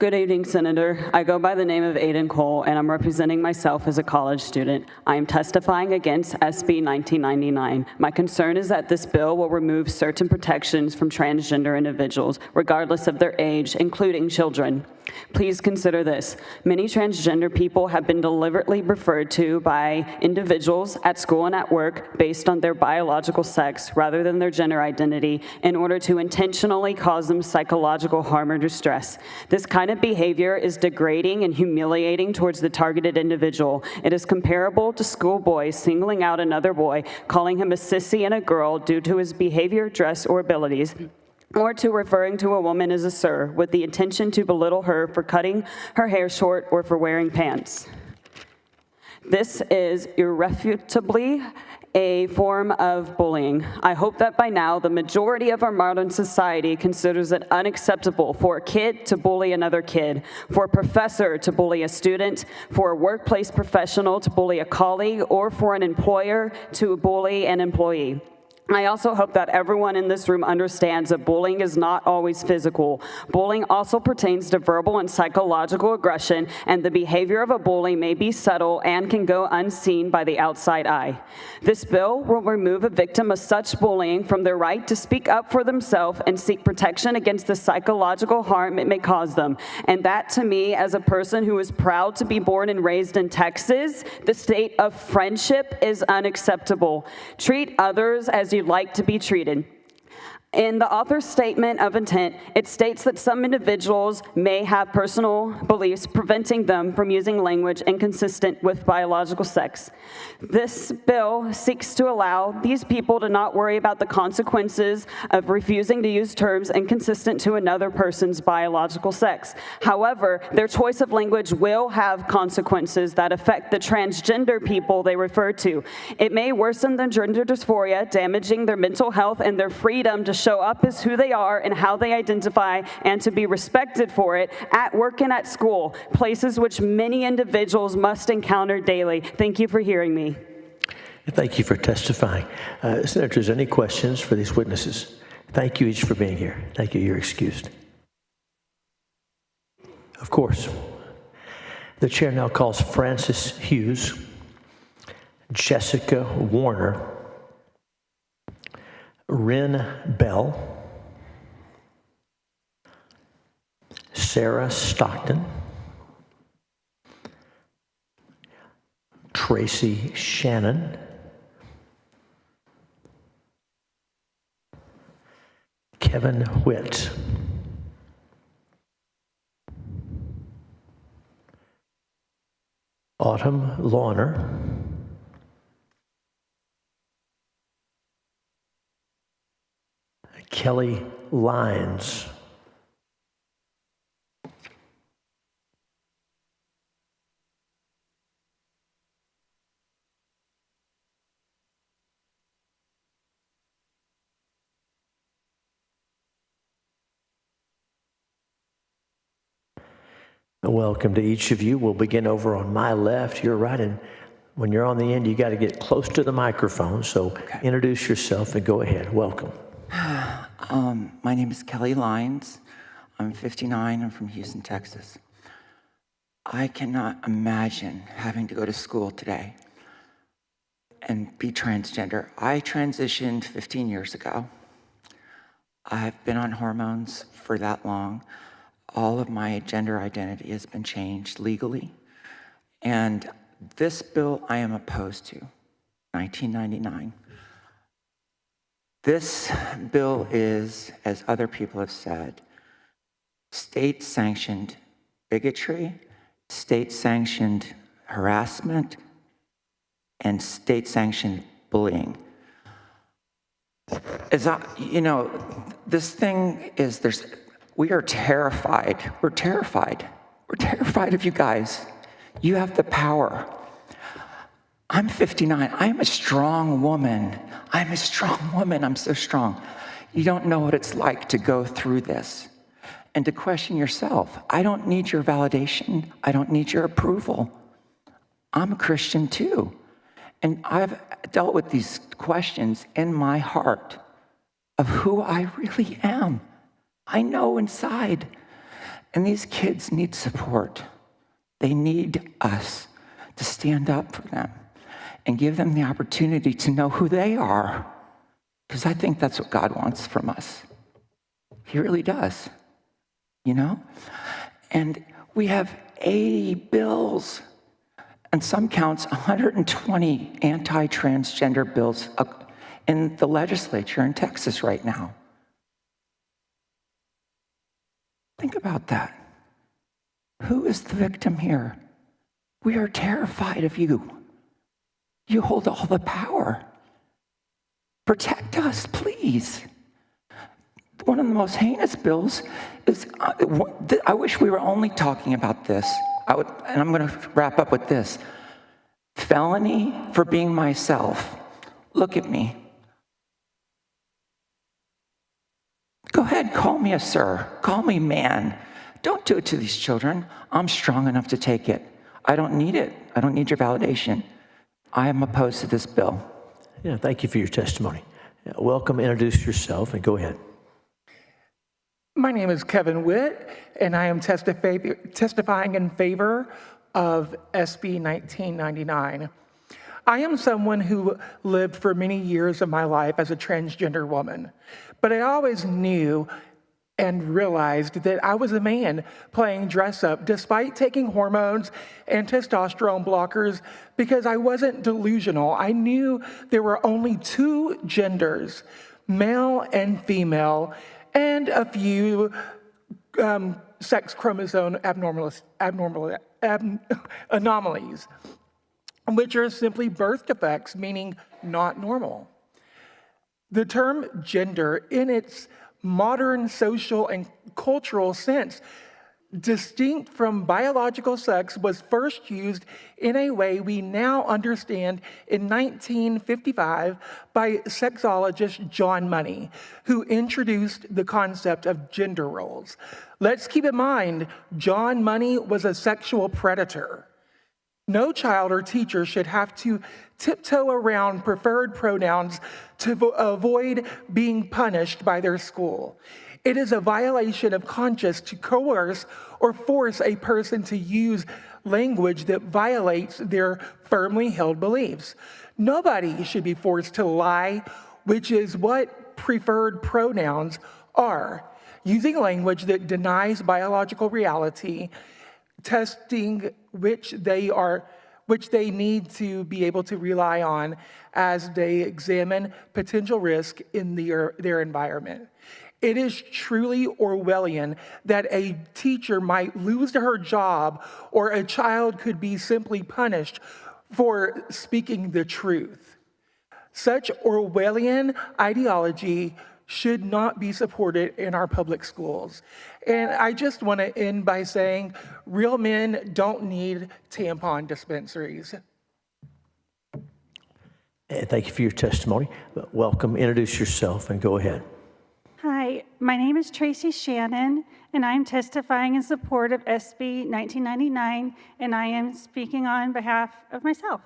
Good evening, Senator. I go by the name of Aiden Cole, and I'm representing myself as a college student. I am testifying against SB 1999. My concern is that this bill will remove certain protections from transgender individuals, regardless of their age, including children. Please consider this. Many transgender people have been deliberately referred to by individuals at school and at work based on their biological sex rather than their gender identity in order to intentionally cause them psychological harm or distress. This kind of behavior is degrading and humiliating towards the targeted individual. It is comparable to schoolboys singling out another boy, calling him a sissy and a girl due to his behavior, dress, or abilities, or to referring to a woman as a sir with the intention to belittle her for cutting her hair short or for wearing pants. This is irrefutably a form of bullying. I hope that by now the majority of our modern society considers it unacceptable for a kid to bully another kid, for a professor to bully a student, for a workplace professional to bully a colleague, or for an employer to bully an employee. I also hope that everyone in this room understands that bullying is not always physical. Bullying also pertains to verbal and psychological aggression, and the behavior of a bully may be subtle and can go unseen by the outside eye. This bill will remove a victim of such bullying from their right to speak up for themselves and seek protection against the psychological harm it may cause them. And that, to me, as a person who is proud to be born and raised in Texas, the state of friendship is unacceptable. Treat others as you like to be treated. In the author's statement of intent, it states that some individuals may have personal beliefs preventing them from using language inconsistent with biological sex. This bill seeks to allow these people to not worry about the consequences of refusing to use terms inconsistent to another person's biological sex. However, their choice of language will have consequences that affect the transgender people they refer to. It may worsen their gender dysphoria, damaging their mental health and their freedom to show up as who they are and how they identify, and to be respected for it at work and at school, places which many individuals must encounter daily. Thank you for hearing me. Thank you for testifying. Senators, any questions for these witnesses? Thank you each for being here. Thank you. You're excused. Of course. The chair now calls Francis Hughes, Jessica Warner, Ren Bell, Sarah Stockton, Tracy Shannon, Kevin Witt, Autumn Lawner, Kelly Lyons, Welcome to each of you. We'll begin over on my left. You're right, and when you're on the end, you got to get close to the microphone. So introduce yourself and go ahead. Welcome. My name is Kelly Lyons. I'm 59. I'm from Houston, Texas. I cannot imagine having to go to school today and be transgender. I transitioned 15 years ago. I've been on hormones for that long. All of my gender identity has been changed legally. And this bill I am opposed to, 1999. This bill is, as other people have said, state-sanctioned bigotry, state-sanctioned harassment, and state-sanctioned bullying. This thing is, we are terrified. We're terrified. We're terrified of you guys. You have the power. I'm 59. I am a strong woman. I'm a strong woman. I'm so strong. You don't know what it's like to go through this and to question yourself. I don't need your validation. I don't need your approval. I'm a Christian too. And I've dealt with these questions in my heart of who I really am. I know inside. And these kids need support. They need us to stand up for them and give them the opportunity to know who they are. Because I think that's what God wants from us. He really does, And we have 80 bills, and some counts 120 anti-transgender bills in the legislature in Texas right now. Think about that. Who is the victim here? We are terrified of you. You hold all the power. Protect us, please. One of the most heinous bills is, I wish we were only talking about this. And I'm going to wrap up with this. Felony for being myself. Look at me. Go ahead, call me a sir. Call me man. Don't do it to these children. I'm strong enough to take it. I don't need it. I don't need your validation. I am opposed to this bill. Yeah, thank you for your testimony. Welcome, introduce yourself, and go ahead. My name is Kevin Witt, and I am testifying in favor of SB 1999. I am someone who lived for many years of my life as a transgender woman, but I always knew and realized that I was a man playing dress up despite taking hormones and testosterone blockers because I wasn't delusional. I knew there were only two genders, male and female, and a few sex chromosome anomalies, which are simply birth defects, meaning not normal. The term gender, in its modern social and cultural sense, distinct from biological sex, was first used in a way we now understand in 1955 by sexologist John Money, who introduced the concept of gender roles. Let's keep in mind, John Money was a sexual predator. No child or teacher should have to tiptoe around preferred pronouns to avoid being punished by their school. It is a violation of conscience to coerce or force a person to use language that violates their firmly held beliefs. Nobody should be forced to lie, which is what preferred pronouns are. Using language that denies biological reality, testing which they need to be able to rely on as they examine potential risk in their environment. It is truly Orwellian that a teacher might lose her job or a child could be simply punished for speaking the truth. Such Orwellian ideology should not be supported in our public schools. And I just want to end by saying real men don't need tampon dispensaries. Thank you for your testimony. Welcome, introduce yourself, and go ahead. Hi, My name is Tracy Shannon, and I am testifying in support of SB 1999, and I am speaking on behalf of myself.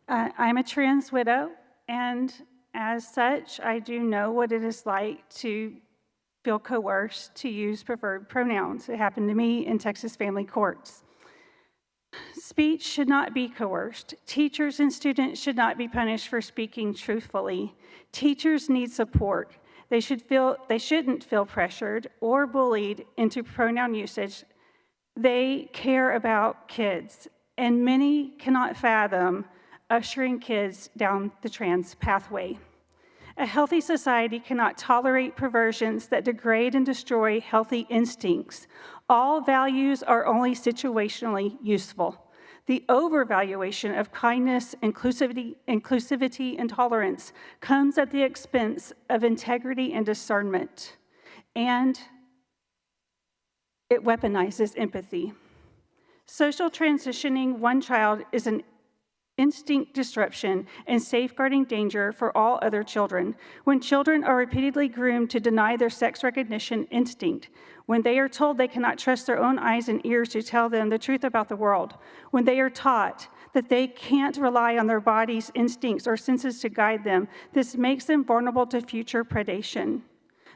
I'm a trans widow, and as such, I do know what it is like to feel coerced to use preferred pronouns. It happened to me in Texas family courts. Speech should not be coerced. Teachers and students should not be punished for speaking truthfully. Teachers need support. They shouldn't feel pressured or bullied into pronoun usage. They care about kids, and many cannot fathom ushering kids down the trans pathway. A healthy society cannot tolerate perversions that degrade and destroy healthy instincts. All values are only situationally useful. The overvaluation of kindness, inclusivity, and tolerance comes at the expense of integrity and discernment, and it weaponizes empathy. Social transitioning one child is an instinct disruption and safeguarding danger for all other children. When children are repeatedly groomed to deny their sex recognition instinct, when they are told they cannot trust their own eyes and ears to tell them the truth about the world, when they are taught that they can't rely on their body's instincts or senses to guide them, this makes them vulnerable to future predation.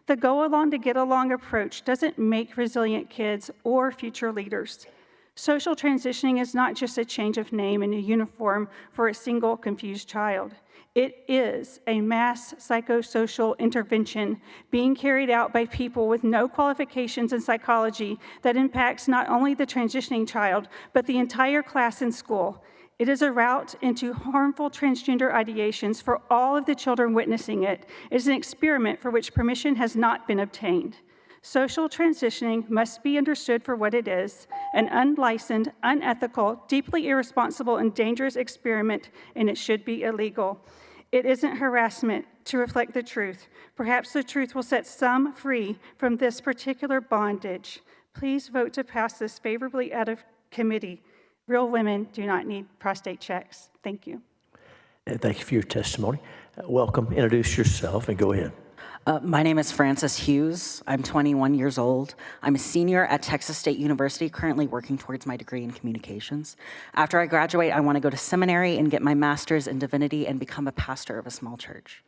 The go along to get along approach doesn't make resilient kids or future leaders. Social transitioning is not just a change of name and a uniform for a single confused child. It is a mass psychosocial intervention being carried out by people with no qualifications in psychology that impacts not only the transitioning child, but the entire class in school. It is a route into harmful transgender ideations for all of the children witnessing it. It is an experiment for which permission has not been obtained. Social transitioning must be understood for what it is, an unlicensed, unethical, deeply irresponsible, and dangerous experiment, and it should be illegal. It isn't harassment to reflect the truth. Perhaps the truth will set some free from this particular bondage. Please vote to pass this favorably out of committee. Real women do not need prostate checks. Thank you. And thank you for your testimony. Welcome. Introduce yourself and go ahead. My name is Frances Hughes. I'm 21 years old. I'm a senior at Texas State University, currently working towards my degree in communications. After I graduate, I want to go to seminary and get my master's in divinity and become a pastor of a small church.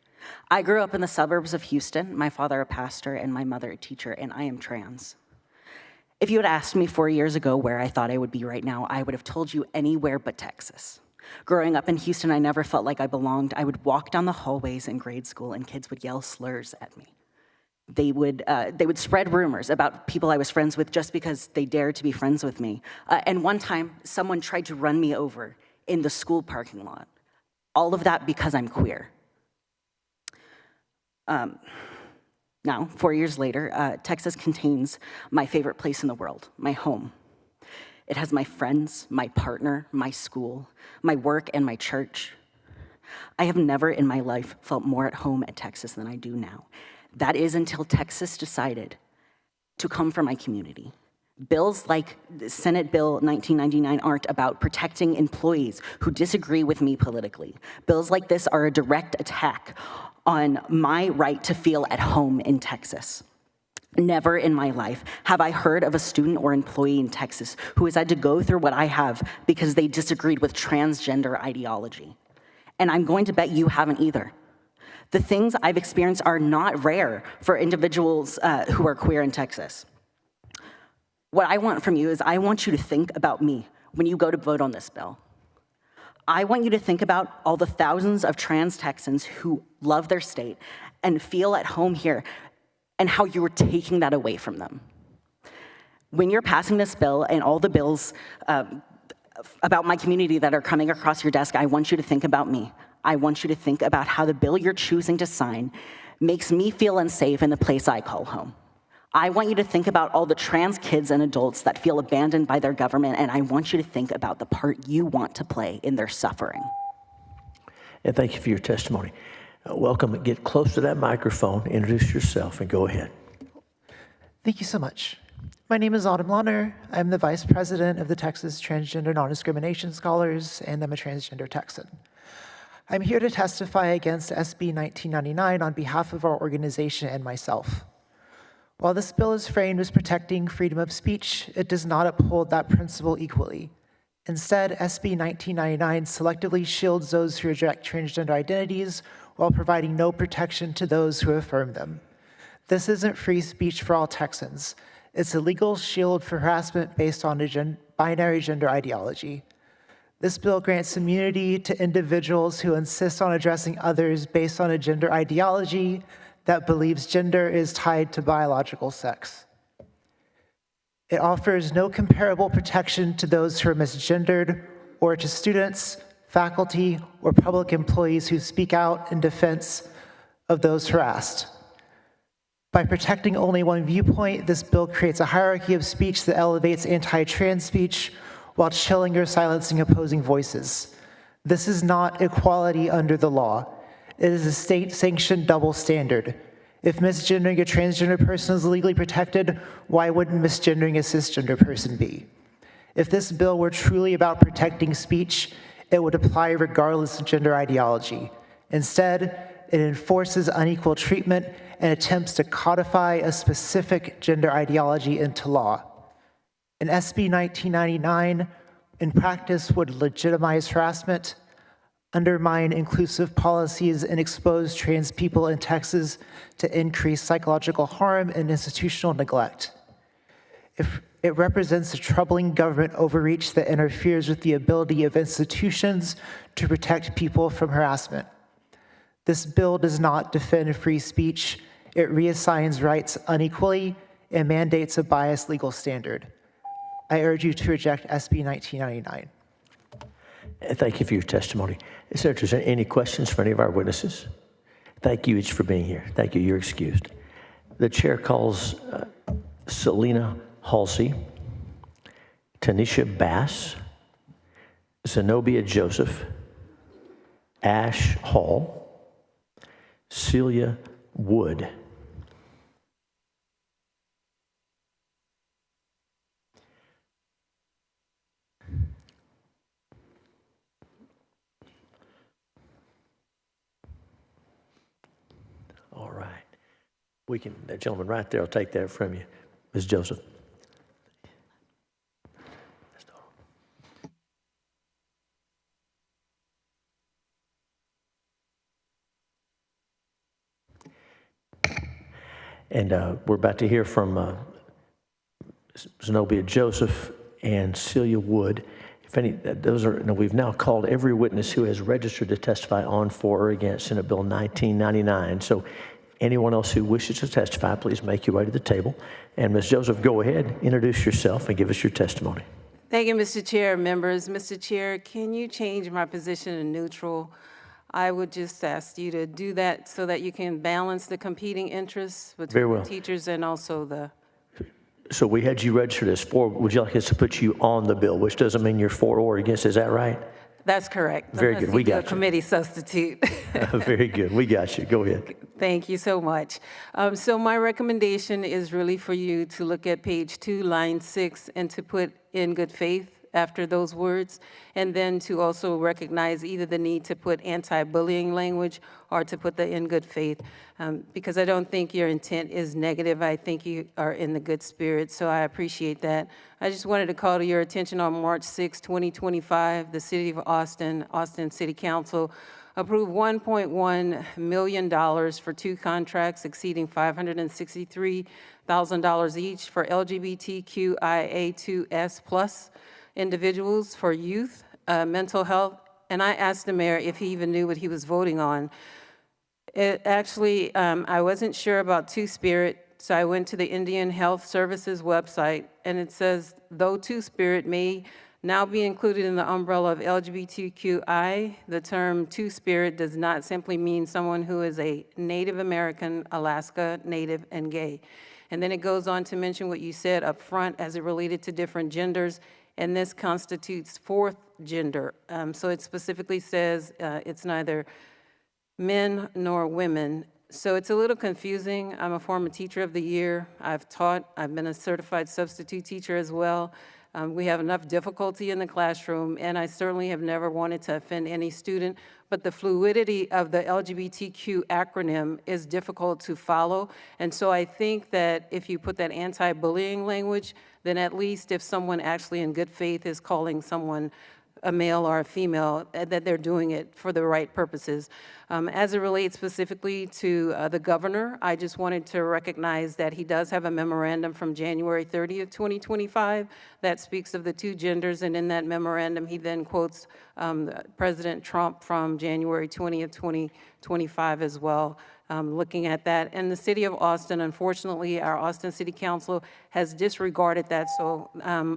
I grew up in the suburbs of Houston, my father a pastor and my mother a teacher, and I am trans. If you had asked me 4 years ago where I thought I would be right now, I would have told you anywhere but Texas. Growing up in Houston, I never felt like I belonged. I would walk down the hallways in grade school and kids would yell slurs at me. They would spread rumors about people I was friends with just because they dared to be friends with me. And one time, someone tried to run me over in the school parking lot. All of that because I'm queer. Now, 4 years later, Texas contains my favorite place in the world, my home. It has my friends, my partner, my school, my work, and my church. I have never in my life felt more at home at Texas than I do now. That is until Texas decided to come for my community. Bills like Senate Bill 1999 aren't about protecting employees who disagree with me politically. Bills like this are a direct attack on my right to feel at home in Texas. Never in my life have I heard of a student or employee in Texas who has had to go through what I have because they disagreed with transgender ideology. And I'm going to bet you haven't either. The things I've experienced are not rare for individuals who are queer in Texas. What I want from you is I want you to think about me when you go to vote on this bill. I want you to think about all the thousands of trans Texans who love their state and feel at home here, and how you were taking that away from them. When you're passing this bill and all the bills about my community that are coming across your desk, I want you to think about me. I want you to think about how the bill you're choosing to sign makes me feel unsafe in the place I call home. I want you to think about all the trans kids and adults that feel abandoned by their government, and I want you to think about the part you want to play in their suffering. And thank you for your testimony. Welcome. Get close to that microphone, introduce yourself, and go ahead. Thank you so much. My name is Autumn Launer. I'm the Vice President of the Texas Transgender Non-Discrimination Scholars, and I'm a transgender Texan. I'm here to testify against SB 1999 on behalf of our organization and myself. While this bill is framed as protecting freedom of speech, it does not uphold that principle equally. Instead, SB 1999 selectively shields those who reject transgender identities while providing no protection to those who affirm them. This isn't free speech for all Texans. It's a legal shield for harassment based on a binary gender ideology. This bill grants immunity to individuals who insist on addressing others based on a gender ideology that believes gender is tied to biological sex. It offers no comparable protection to those who are misgendered or to students, faculty, or public employees who speak out in defense of those harassed. By protecting only one viewpoint, this bill creates a hierarchy of speech that elevates anti-trans speech while chilling or silencing opposing voices. This is not equality under the law. It is a state-sanctioned double standard. If misgendering a transgender person is legally protected, why wouldn't misgendering a cisgender person be? If this bill were truly about protecting speech, it would apply regardless of gender ideology. Instead, it enforces unequal treatment and attempts to codify a specific gender ideology into law. An SB 1999, in practice, would legitimize harassment, undermine inclusive policies, and expose trans people in Texas to increased psychological harm and institutional neglect. It represents a troubling government overreach that interferes with the ability of institutions to protect people from harassment. This bill does not defend free speech. It reassigns rights unequally and mandates a biased legal standard. I urge you to reject SB 1999. Thank you for your testimony. Senators, are there any questions for any of our witnesses? Thank you each for being here. Thank you. You're excused. The chair calls Selena Halsey, Tanisha Bass, Zenobia Joseph, Ash Hall, Celia Wood. All right. That gentleman right there will take that from you. Ms. Joseph. And we're about to hear from Zenobia Joseph and Celia Wood. If any, we've now called every witness who has registered to testify on, for, or against Senate Bill 1999. So anyone else who wishes to testify, please make your way to the table. And Ms. Joseph, go ahead, introduce yourself and give us your testimony. Thank you, Mr. Chair, members. Mr. Chair, can you change my position to neutral? I would just ask you to do that so that you can balance the competing interests between the teachers and also the... So we had you registered as for. Would you like us to put you on the bill, which doesn't mean you're for or against? Is that right? That's correct. Very good. We got you. Committee substitute. Very good. We got you. Go ahead. Thank you so much. So my recommendation is really for you to look at page 2, line 6, and to put "in good faith" after those words, and then to also recognize either the need to put anti-bullying language or to put the "in good faith," because I don't think your intent is negative. I think you are in the good spirit, so I appreciate that. I just wanted to call to your attention on March 6, 2025, the City of Austin City Council approved $1.1 million for 2 contracts exceeding $563,000 each for LGBTQIA2S+ individuals for youth, mental health, and I asked the mayor if he even knew what he was voting on. I wasn't sure about Two-Spirit, so I went to the Indian Health Services website, and it says, though Two-Spirit may now be included in the umbrella of LGBTQI, the term Two-Spirit does not simply mean someone who is a Native American, Alaska Native, and gay. And then it goes on to mention what you said up front as it related to different genders, and this constitutes 4th gender. So it specifically says it's neither men nor women. So it's a little confusing. I'm a former teacher of the year. I've taught. I've been a certified substitute teacher as well. We have enough difficulty in the classroom, and I certainly have never wanted to offend any student, but the fluidity of the LGBTQ acronym is difficult to follow. And so I think that if you put that anti-bullying language, then at least if someone actually in good faith is calling someone a male or a female, that they're doing it for the right purposes. As it relates specifically to the governor, I just wanted to recognize that he does have a memorandum from January 30th, 2025 that speaks of the two genders, and in that memorandum, he then quotes President Trump from January 20th, 2025 as well. Looking at that. And the city of Austin, unfortunately, our Austin City Council has disregarded that. So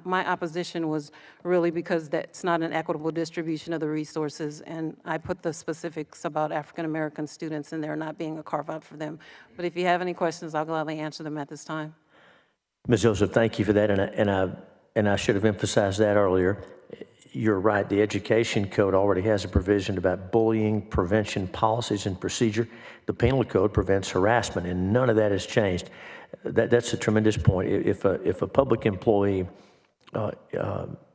my opposition was really because that's not an equitable distribution of the resources. And I put the specifics about African-American students in there not being a carve-out for them. But if you have any questions, I'll gladly answer them at this time. Ms. Joseph, thank you for that. And I should have emphasized that earlier. You're right, the Education Code already has a provision about bullying prevention policies and procedure. The Penal Code prevents harassment, and none of that has changed. That's a tremendous point. If a public employee,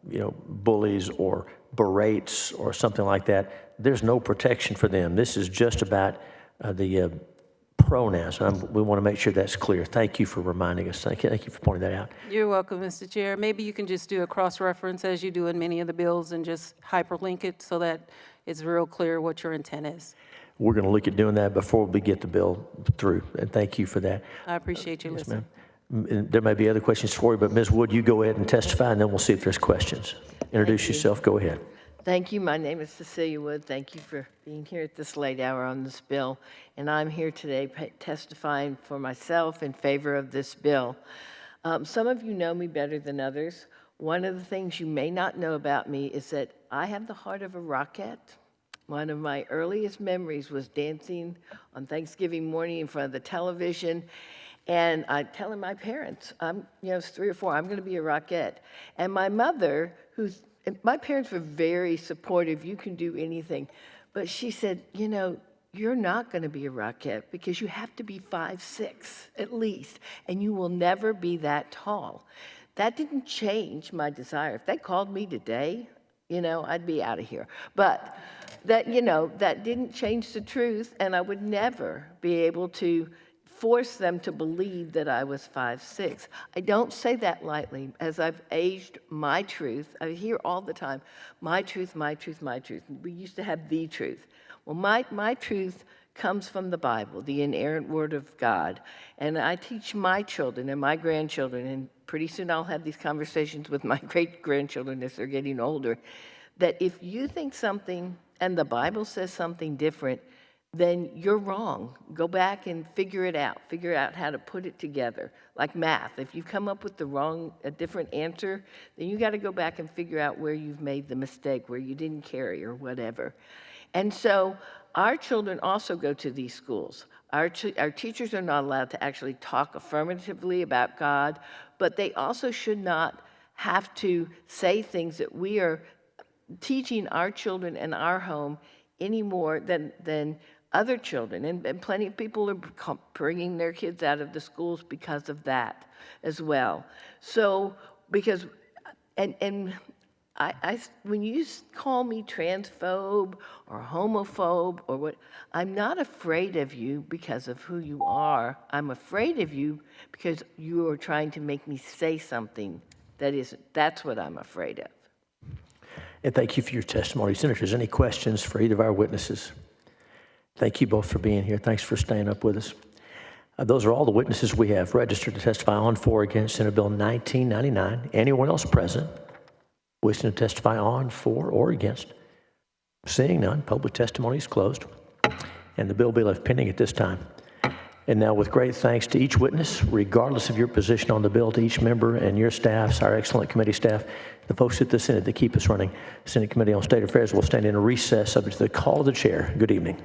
bullies or berates or something like that, there's no protection for them. This is just about the pronouns. We want to make sure that's clear. Thank you for reminding us. Thank you for pointing that out. You're welcome, Mr. Chair. Maybe you can just do a cross-reference as you do in many of the bills and just hyperlink it so that it's real clear what your intent is. We're going to look at doing that before we get the bill through, and thank you for that. I appreciate you listening. Ma'am. There may be other questions for you, but Ms. Wood, you go ahead and testify, and then we'll see if there's questions. Introduce yourself. Go ahead. Thank you. My name is Cecilia Wood. Thank you for being here at this late hour on this bill. And I'm here today testifying for myself in favor of this bill. Some of you know me better than others. One of the things you may not know about me is that I have the heart of a rockette. One of my earliest memories was dancing on Thanksgiving morning in front of the television. And I telling my parents, it's 3 or 4, I'm going to be a rockette. And my mother, my parents were very supportive. You can do anything. But she said, you're not going to be a rockette because you have to be 5'6" at least, and you will never be that tall. That didn't change my desire. If they called me today, I'd be out of here. But that didn't change the truth, and I would never be able to force them to believe that I was 5'6". I don't say that lightly. As I've aged, my truth, I hear all the time, my truth, my truth, my truth. We used to have the truth. Well, my truth comes from the Bible, the inerrant word of God. And I teach my children and my grandchildren, and pretty soon I'll have these conversations with my great-grandchildren as they're getting older, that if you think something and the Bible says something different, then you're wrong. Go back and figure it out. Figure out how to put it together. Like math, if you've come up with a different answer, then you got to go back and figure out where you've made the mistake, where you didn't carry or whatever. And so our children also go to these schools. Our teachers are not allowed to actually talk affirmatively about God, but they also should not have to say things that we are teaching our children in our home any more than other children. And plenty of people are bringing their kids out of the schools because of that as well. So, because, and when you call me transphobe or homophobe or what, I'm not afraid of you because of who you are. I'm afraid of you because you are trying to make me say something that isn't. That's what I'm afraid of. And thank you for your testimony. Senators, any questions for either of our witnesses? Thank you both for being here. Thanks for staying up with us. Those are all the witnesses we have registered to testify on, for, against Senate Bill 1999. Anyone else present wishing to testify on, for, or against? Seeing none, public testimony is closed, and the bill will be left pending at this time. And now, with great thanks to each witness, regardless of your position on the bill, to each member and your staffs, our excellent committee staff, the folks at the Senate that keep us running. Senate Committee on State Affairs will stand in a recess subject to the call of the chair. Good evening.